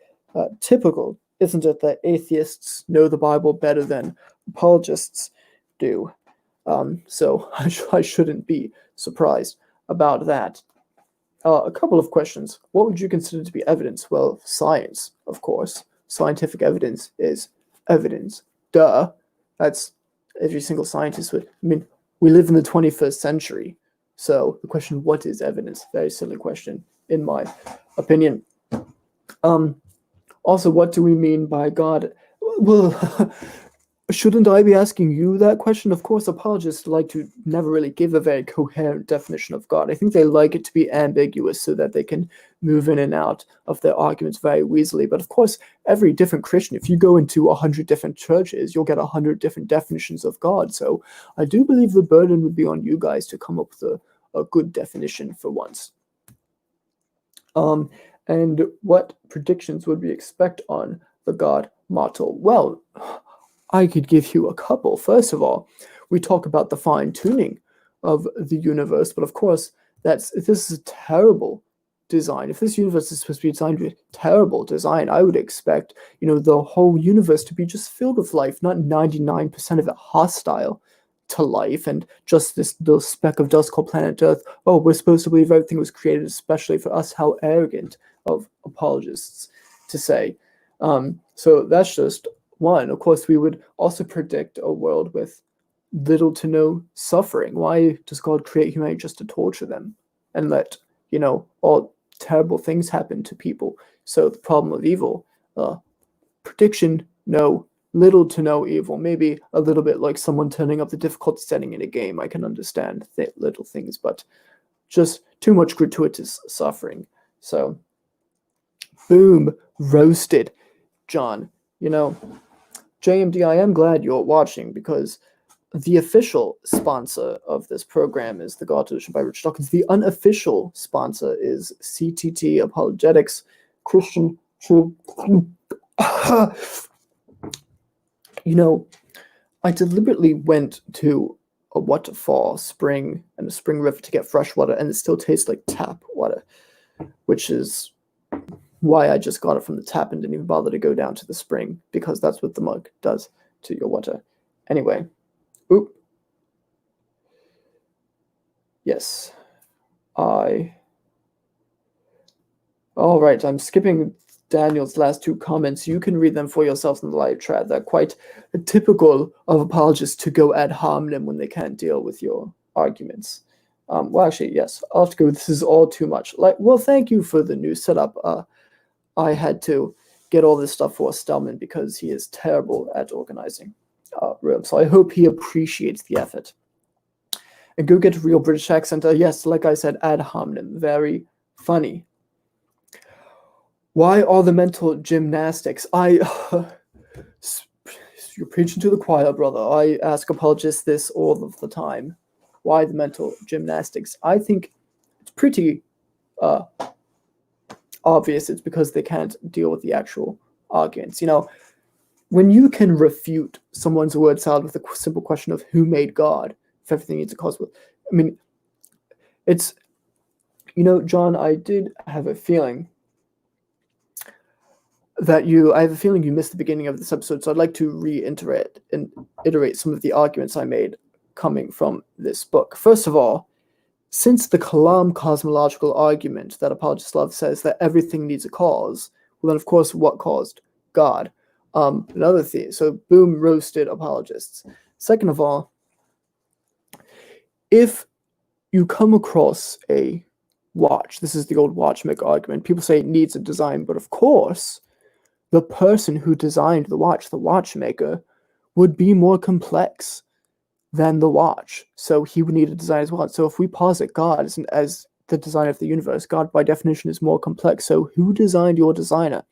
typical, isn't it, that atheists know the Bible better than apologists do. So I shouldn't be surprised about that. A couple of questions. What would you consider to be evidence? Well, science, of course. Scientific evidence is evidence. Duh. That's every single scientist would. I mean, we live in the 21st century. So the question, what is evidence? Very silly question, in my opinion. Also, what do we mean by God? Well, shouldn't I be asking you that question? Of course, apologists like to never really give a very coherent definition of God. I think they like it to be ambiguous so that they can move in and out of their arguments very easily. But of course, every different Christian, if you go into 100 different churches, you'll get 100 different definitions of God. So I do believe the burden would be on you guys to come up with a good definition for once. And what predictions would we expect on the God motto? Well, I could give you a couple. First of all, we talk about the fine-tuning of the universe, but of course, if this is a terrible design, if this universe is supposed to be designed with terrible design, I would expect, the whole universe to be just filled with life, not 99% of it hostile to life, and just this little speck of dust called planet Earth. Oh, we're supposed to believe everything was created especially for us. How arrogant of apologists to say. So that's just one. Of course, we would also predict a world with little to no suffering. Why does God create humanity just to torture them and let, all terrible things happen to people? So the problem of evil, prediction, no. Little to no evil. Maybe a little bit like someone turning up the difficulty setting in a game. I can understand little things, but just too much gratuitous suffering. So, boom, roasted, John. JMD, I am glad you're watching, because the official sponsor of this program is the God Edition by Rich Dawkins. The unofficial sponsor is CTT Apologetics, Christian True. I deliberately went to a waterfall spring and a spring river to get fresh water, and it still tastes like tap water, which is why I just got it from the tap and didn't even bother to go down to the spring, because that's what the mug does to your water. Anyway, yes, all right, I'm skipping Daniel's last two comments. You can read them for yourselves in the live chat. They're quite typical of apologists to go ad hominem when they can't deal with your arguments. Well, actually, yes, I'll have to go. This is all too much. Thank you for the new setup. I had to get all this stuff for Stelman because he is terrible at organizing rooms. So I hope he appreciates the effort. And go get a real British accent. Yes, like I said, ad hominem. Very funny. Why all the mental gymnastics? You're preaching to the choir, brother. I ask apologists this all of the time. Why the mental gymnastics? I think it's pretty obvious. It's because they can't deal with the actual arguments. When you can refute someone's word salad with a simple question of who made God, if everything needs a cause, it's, John, I did have a feeling I have a feeling you missed the beginning of this episode, so I'd like to reiterate some of the arguments I made coming from this book. First of all, since the Kalam cosmological argument that apologists love says that everything needs a cause, well then of course what caused? God. Another thing, so boom, roasted apologists. Second of all, if you come across a watch, this is the old watchmaker argument, people say it needs a design, but of course, the person who designed the watch, the watchmaker, would be more complex than the watch. So he would need a design as well. So if we posit God as the designer of the universe, God by definition is more complex. So who designed your designer?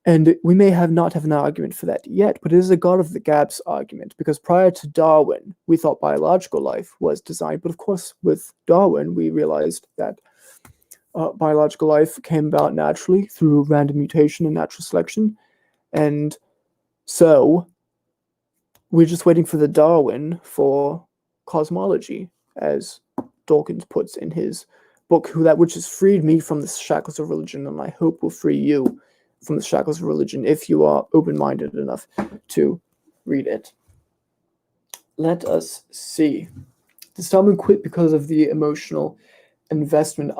And we may not have an argument for that yet, but it is a God of the gaps argument, because prior to Darwin, we thought biological life was designed. But of course, with Darwin, we realized that biological life came about naturally through random mutation and natural selection. And so we're just waiting for the Darwin for cosmology, as Dawkins puts in his book, which has freed me from the shackles of religion, and I hope will free you from the shackles of religion if you are open-minded enough to read it. Let us see. Did Stallman quit because of the emotional investment?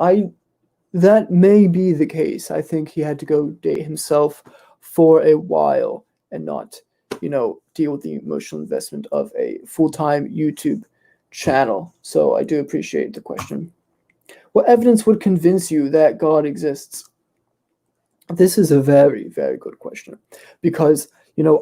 That may be the case. I think he had to go date himself for a while and not, deal with the emotional investment of a full-time YouTube channel. So I do appreciate the question. What evidence would convince you that God exists? This is a very, very good question, because,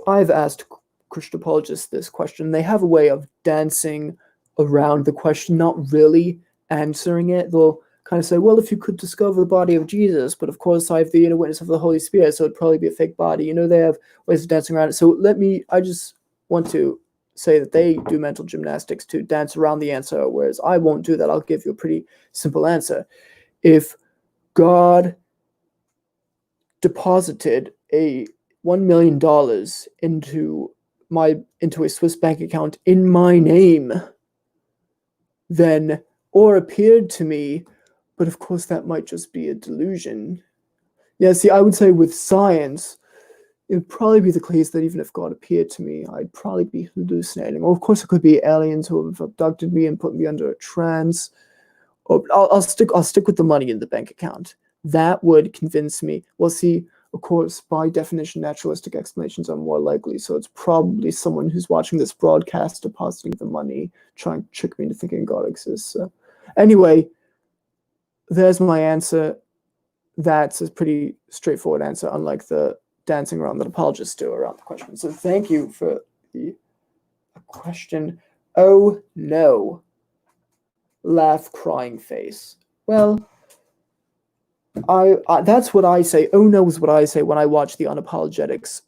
I've asked Christian apologists this question. They have a way of dancing around the question, not really answering it. They'll kind of say, well, if you could discover the body of Jesus, but of course I have the inner witness of the Holy Spirit, so it'd probably be a fake body. They have ways of dancing around it. So I just want to say that they do mental gymnastics to dance around the answer, whereas I won't do that. I'll give you a pretty simple answer. If God deposited $1 million into a Swiss bank account in my name, then, or appeared to me, but of course that might just be a delusion. Yeah, see, I would say with science, it would probably be the case that even if God appeared to me, I'd probably be hallucinating. Or of course, it could be aliens who have abducted me and put me under a trance. Or I'll stick with the money in the bank account. That would convince me. Well, see, of course, by definition, naturalistic explanations are more likely. So it's probably someone who's watching this broadcast depositing the money, trying to trick me into thinking God exists. So, anyway, there's my answer. That's a pretty straightforward answer, unlike the dancing around that apologists do around the question. So thank you for the question. Oh no. Laugh, crying face. Well, I that's what I say. Oh no is what I say when I watch the Unapologetic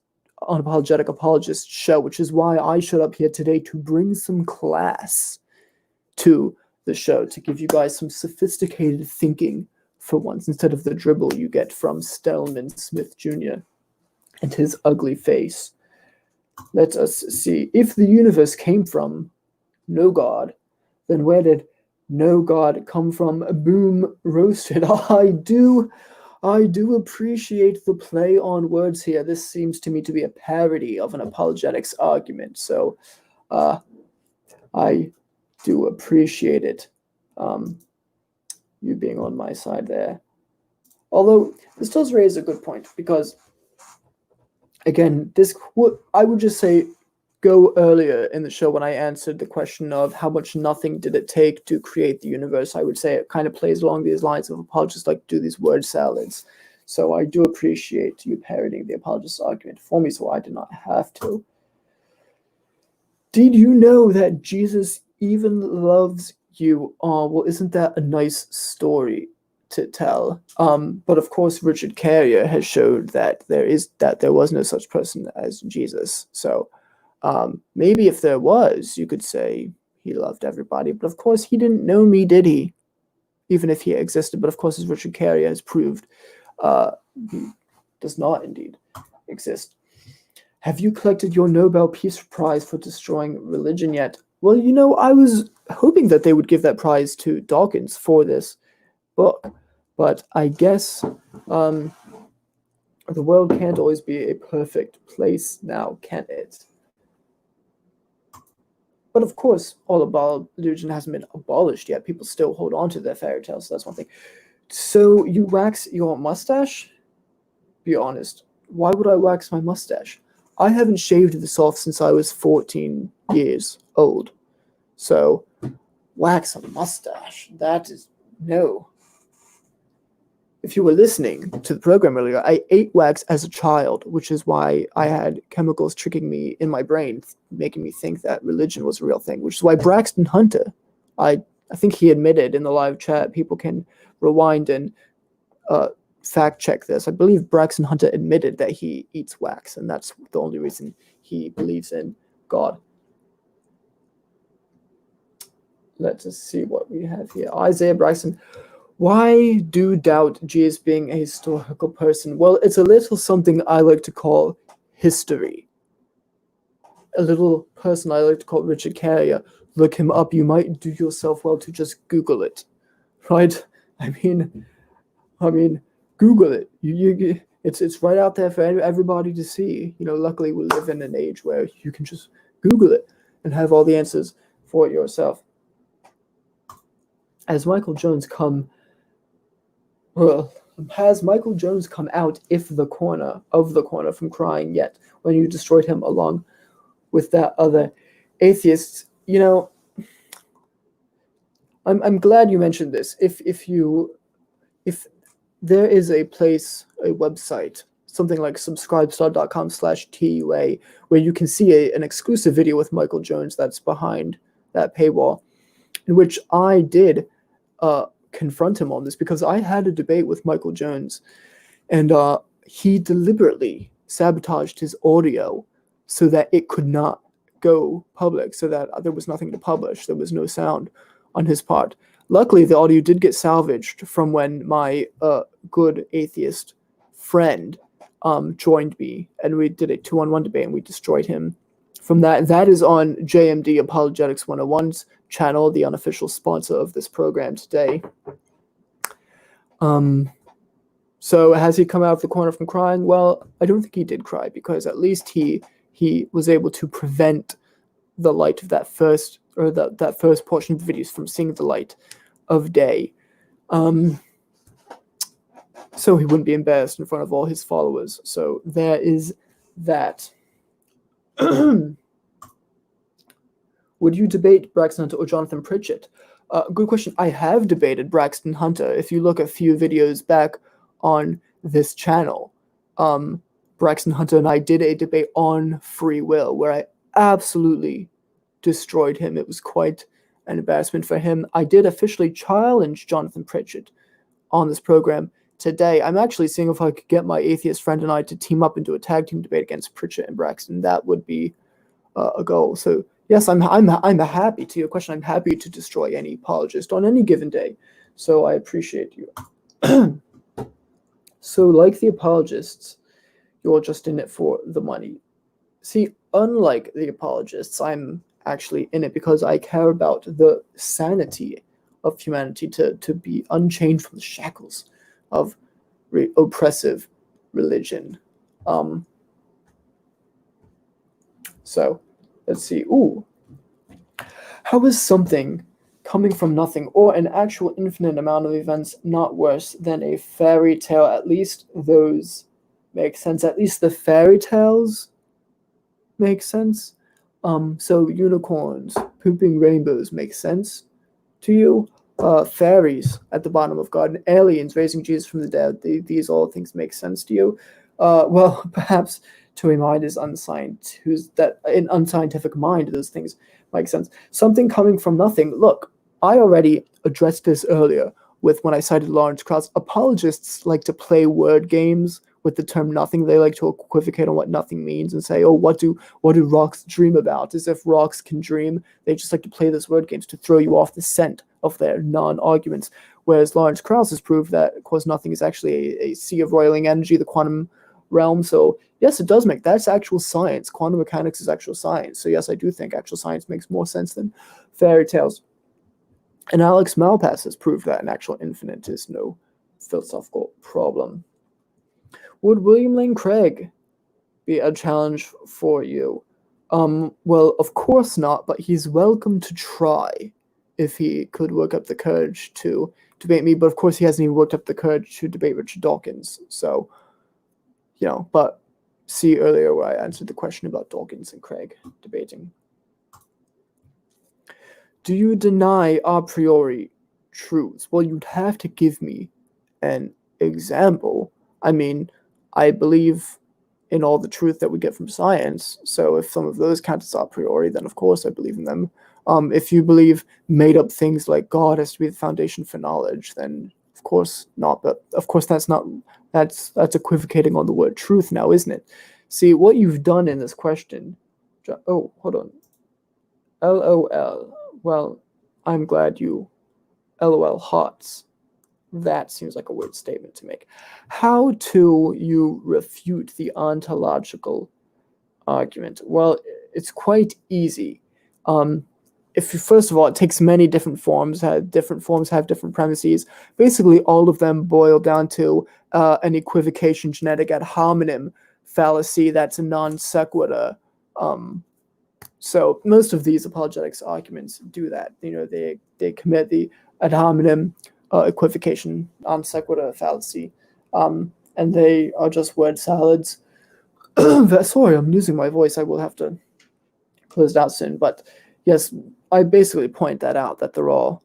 Apologist show, which is why I showed up here today to bring some class to the show, to give you guys some sophisticated thinking for once, instead of the dribble you get from Stellman Smith Jr. and his ugly face. Let us see. If the universe came from no God, then where did no God come from? Boom, roasted. I do appreciate the play on words here. This seems to me to be a parody of an apologetics argument. So I do appreciate it. You being on my side there. Although this does raise a good point, because again, I would just say go earlier in the show when I answered the question of how much nothing did it take to create the universe. I would say it kind of plays along these lines of apologists like do these word salads. So I do appreciate you parodying the apologist argument for me, so I did not have to. Did you know that Jesus even loves you? Oh, well, isn't that a nice story to tell? But of course, Richard Carrier has showed that there was no such person as Jesus. So maybe if there was, you could say he loved everybody. But of course, he didn't know me, did he? Even if he existed. But of course, as Richard Carrier has proved, he does not indeed exist. Have you collected your Nobel Peace Prize for destroying religion yet? Well, I was hoping that they would give that prize to Dawkins for this book, but I guess the world can't always be a perfect place now, can it? But of course, all about religion hasn't been abolished yet. People still hold on to their fairy tales, so that's one thing. So you wax your mustache? Be honest. Why would I wax my mustache? I haven't shaved this off since I was 14 years old. So, wax a mustache. That is no. If you were listening to the program earlier, I ate wax as a child, which is why I had chemicals tricking me in my brain, making me think that religion was a real thing, which is why Braxton Hunter, I think he admitted in the live chat, people can rewind and fact check this. I believe Braxton Hunter admitted that he eats wax, and that's the only reason he believes in God. Let's just see what we have here. Isaiah Braxton. Why do doubt Jesus being a historical person? Well, it's a little something I like to call history. A little person I like to call Richard Carrier. Look him up. You might do yourself well to just Google it, right? I mean, Google it. It's right out there for everybody to see. Luckily we live in an age where you can just Google it and have all the answers for it yourself. Has Michael Jones come out of the corner from crying yet when you destroyed him along with that other atheist? I'm glad you mentioned this. If there is a website, something like subscribestar.com/TUA, where you can see an exclusive video with Michael Jones that's behind that paywall, in which I did confront him on this, because I had a debate with Michael Jones, and he deliberately sabotaged his audio so that it could not go public, so that there was nothing to publish. There was no sound on his part. Luckily, the audio did get salvaged from when my good atheist friend joined me, and we did a 2-on-1 debate, and we destroyed him. From that is on JMD Apologetics 101's channel, the unofficial sponsor of this program today. So has he come out of the corner from crying? Well, I don't think he did cry, because at least he was able to prevent the light of that first portion of the videos from seeing the light of day. So he wouldn't be embarrassed in front of all his followers. So there is that. Would you debate Braxton Hunter or Jonathan Pritchett? Good question. I have debated Braxton Hunter. If you look a few videos back on this channel, Braxton Hunter and I did a debate on free will where I absolutely destroyed him. It was quite an embarrassment for him. I did officially challenge Jonathan Pritchett on this program today. I'm actually seeing if I could get my atheist friend and I to team up and do a tag team debate against Pritchett and Braxton. That would be a goal. So yes, I'm happy to your question. I'm happy to destroy any apologist on any given day. So I appreciate you. So like the apologists, you're just in it for the money. See, unlike the apologists, I'm actually in it because I care about the sanity of humanity to be unchained from the shackles of oppressive religion. So let's see. Ooh. How is something coming from nothing or an actual infinite amount of events not worse than a fairy tale? At least those make sense. At least the fairy tales make sense. So unicorns, pooping rainbows make sense to you. Fairies at the bottom of garden, aliens raising Jesus from the dead. These all things make sense to you. Well, perhaps to a mind is an unscientific mind, those things make sense. Something coming from nothing. Look, I already addressed this earlier with when I cited Lawrence Krauss. Apologists like to play word games with the term nothing. They like to equivocate on what nothing means and say, oh, what do rocks dream about? As if rocks can dream. They just like to play those word games to throw you off the scent of their non-arguments. Whereas Lawrence Krauss has proved that, of course, nothing is actually a sea of roiling energy, the quantum realm. So yes, it does make, that's actual science. Quantum mechanics is actual science. So yes, I do think actual science makes more sense than fairy tales. And Alex Malpass has proved that an actual infinite is no philosophical problem. Would William Lane Craig be a challenge for you? Well, of course not, but he's welcome to try if he could work up the courage to debate me. But of course, he hasn't even worked up the courage to debate Richard Dawkins. So, but see earlier where I answered the question about Dawkins and Craig debating. Do you deny a priori truths? Well, you'd have to give me an example. I mean, I believe in all the truth that we get from science. So if some of those count as a priori, then of course I believe in them. If you believe made up things like God has to be the foundation for knowledge, then of course not. But of course that's equivocating on the word truth now, isn't it? See, what you've done in this question. Oh, hold on. LOL. Well, I'm glad you LOL HOTS. That seems like a weird statement to make. How do you refute the ontological argument? Well, it's quite easy. First of all, it takes many different forms, have different premises. Basically, all of them boil down to an equivocation genetic ad hominem fallacy that's a non sequitur. So most of these apologetics arguments do that. They commit the ad hominem equivocation non sequitur fallacy, and they are just word salads. Sorry, I'm losing my voice. I will have to close it out soon. But yes, I basically point that out, that they're all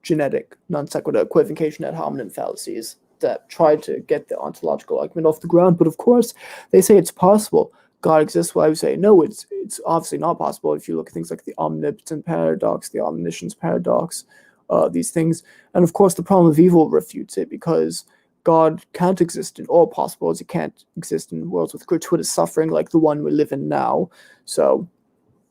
genetic non sequitur equivocation ad hominem fallacies that try to get the ontological argument off the ground. But of course, they say it's possible. God exists. Well, I would say no, it's obviously not possible. If you look at things like the omnipotent paradox, the omniscience paradox, these things. And of course, the problem of evil refutes it, because God can't exist in all possible worlds. He can't exist in worlds with gratuitous suffering like the one we live in now. So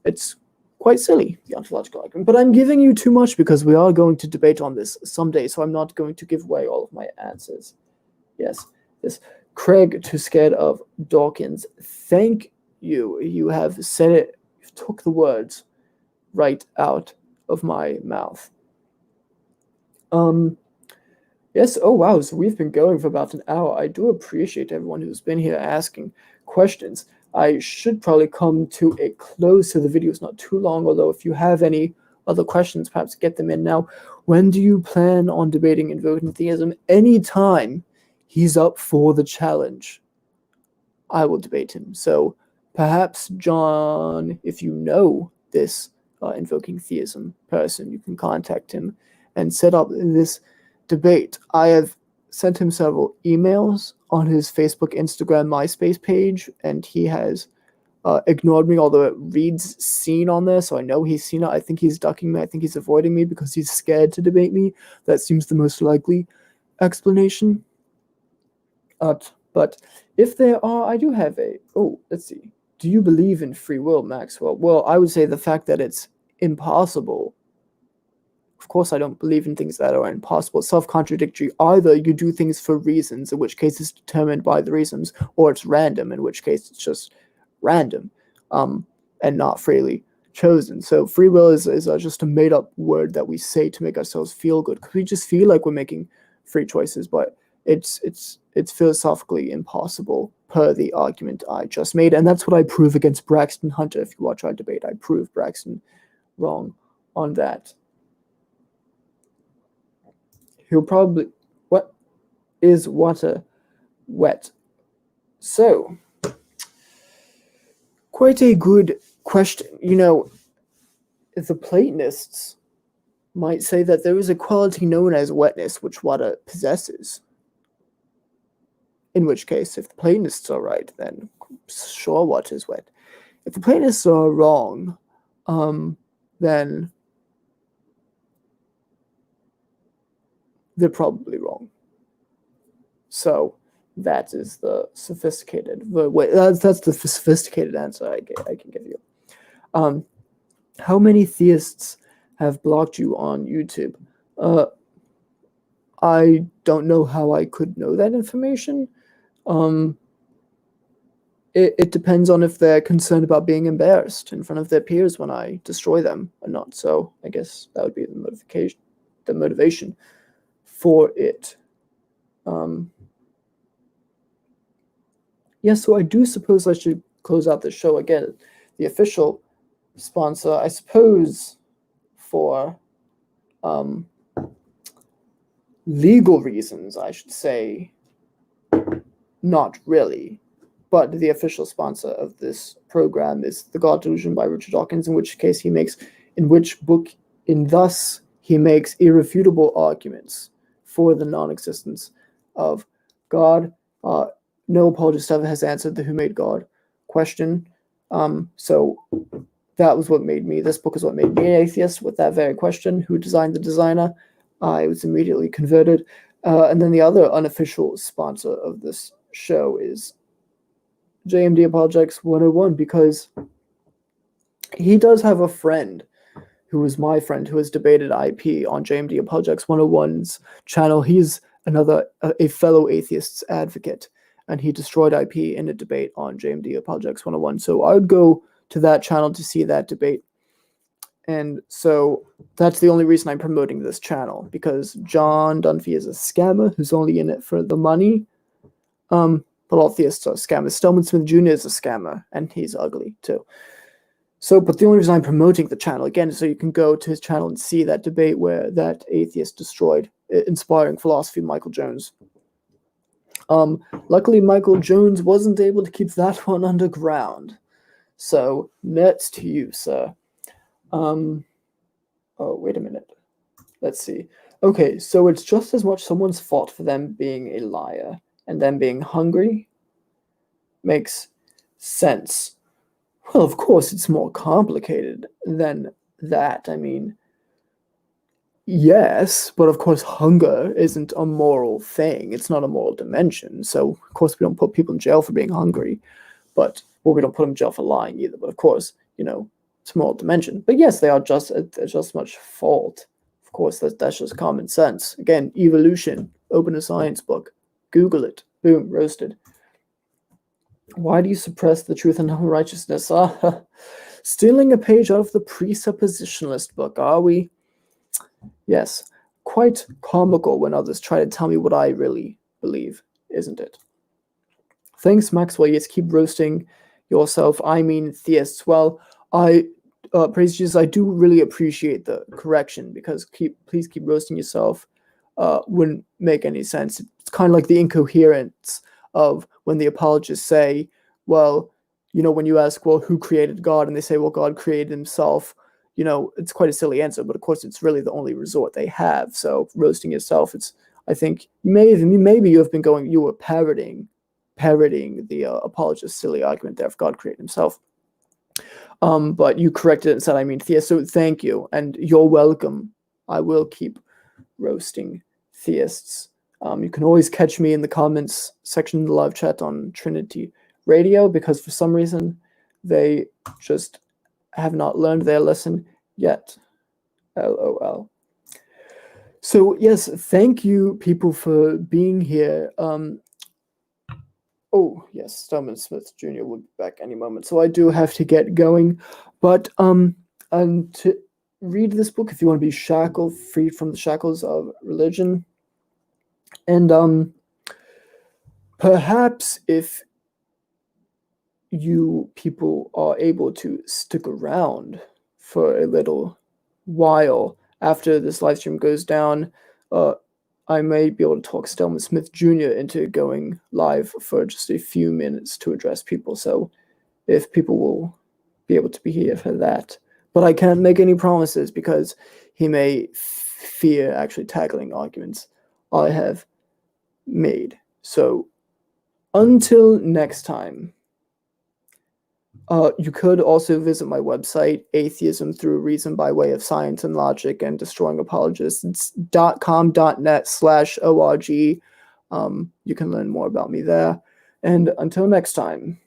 it's quite silly, the ontological argument. But I'm giving you too much because we are going to debate on this someday, so I'm not going to give away all of my answers. Yes. Craig, too scared of Dawkins. Thank you. You have said it. You took the words right out of my mouth. Yes, oh wow, so we've been going for about an hour. I do appreciate everyone who's been here asking questions. I should probably come to a close so the video is not too long, although if you have any other questions, perhaps get them in now. When do you plan on debating invoking theism? Anytime he's up for the challenge, I will debate him. So perhaps, John, if you know this invoking theism person, you can contact him and set up this debate. I have sent him several emails on his Facebook, Instagram, MySpace page, and he has ignored me, although it reads seen on there, so I know he's seen it. I think he's ducking me. I think he's avoiding me because he's scared to debate me. That seems the most likely explanation. But if there are, I do have a, let's see. Do you believe in free will, Maxwell? Well, I would say the fact that it's impossible. Of course, I don't believe in things that are impossible, self-contradictory. Either you do things for reasons, in which case it's determined by the reasons, or it's random, in which case it's just random, and not freely chosen. So free will is just a made-up word that we say to make ourselves feel good, because we just feel like we're making free choices, but it's philosophically impossible per the argument I just made, and that's what I prove against Braxton Hunter. If you watch our debate, I prove Braxton wrong on that. He'll probably, what is water wet? So, quite a good question. You know, the Platonists might say that there is a quality known as wetness which water possesses. In which case, if the Platonists are right, then sure, water is wet. If the Platonists are wrong, then they're probably wrong. So that is the sophisticated way. That's the sophisticated answer I can give you. How many theists have blocked you on YouTube? I don't know how I could know that information. It depends on if they're concerned about being embarrassed in front of their peers when I destroy them or not. So I guess that would be the motivation for it. Yeah, so I do suppose I should close out the show again. The official sponsor, I suppose, for legal reasons, I should say, not really. But the official sponsor of this program is The God Delusion by Richard Dawkins, in which he makes irrefutable arguments for the non-existence of God. No apologist ever has answered the who made God question. So that was what made me, this book is what made me an atheist, with that very question, who designed the designer. I was immediately converted. And then the other unofficial sponsor of this show is JMD Apologetics 101, because he does have a friend who is my friend who has debated IP on JMD Apologetics 101's channel. He's a fellow atheist's advocate, and he destroyed IP in a debate on JMD Apologetics 101. So I would go to that channel to see that debate. And so that's the only reason I'm promoting this channel, because John Dunphy is a scammer who's only in it for the money. But all theists are scammers. Stillman Smith Jr. is a scammer, and he's ugly too. So, but the only reason I'm promoting the channel, again, is so you can go to his channel and see that debate where that atheist destroyed inspiring philosophy Michael Jones. Luckily, Michael Jones wasn't able to keep that one underground. So, next to you, sir. Oh, wait a minute. Let's see. Okay, so it's just as much someone's fault for them being a liar and them being hungry. Makes sense. Well, of course, it's more complicated than that. I mean, yes, but of course, hunger isn't a moral thing. It's not a moral dimension. So, of course, we don't put people in jail for being hungry. But, well, we don't put them in jail for lying either. But, of course, it's a moral dimension. But, yes, they are just as much fault. Of course, that's just common sense. Again, evolution. Open a science book. Google it. Boom, roasted. Why do you suppress the truth and righteousness? Stealing a page out of the presuppositionalist book, are we? Yes. quite comical when others try to tell me what I really believe, isn't it? Thanks, Maxwell. Yes, keep roasting yourself. I mean, theists. Well, praise Jesus, I do really appreciate the correction, because please keep roasting yourself wouldn't make any sense. It's kind of like the incoherence of when the apologists say, well, when you ask, well, who created God? And they say, well, God created himself. It's quite a silly answer, but of course it's really the only resort they have. So roasting yourself, I think maybe you were parroting the apologist's silly argument there if God created himself. But you corrected it and said, I mean, theist. So thank you, and you're welcome. I will keep roasting theists. You can always catch me in the comments section of the live chat on Trinity Radio, because for some reason they just have not learned their lesson yet. LOL. So yes, thank you people for being here. Oh yes, Stillman Smith Jr. will be back any moment, so I do have to get going. But to read this book, if you want to be freed from the shackles of religion, and perhaps if you people are able to stick around for a little while after this live stream goes down, I may be able to talk Stillman Smith Jr. into going live for just a few minutes to address people. So if people will be able to be here for that. But I can't make any promises, because he may fear actually tackling arguments I have made. So until next time, you could also visit my website, Atheism Through Reason by Way of Science and Logic and Destroying Apologists. It's .com.net/org. You can learn more about me there. And until next time.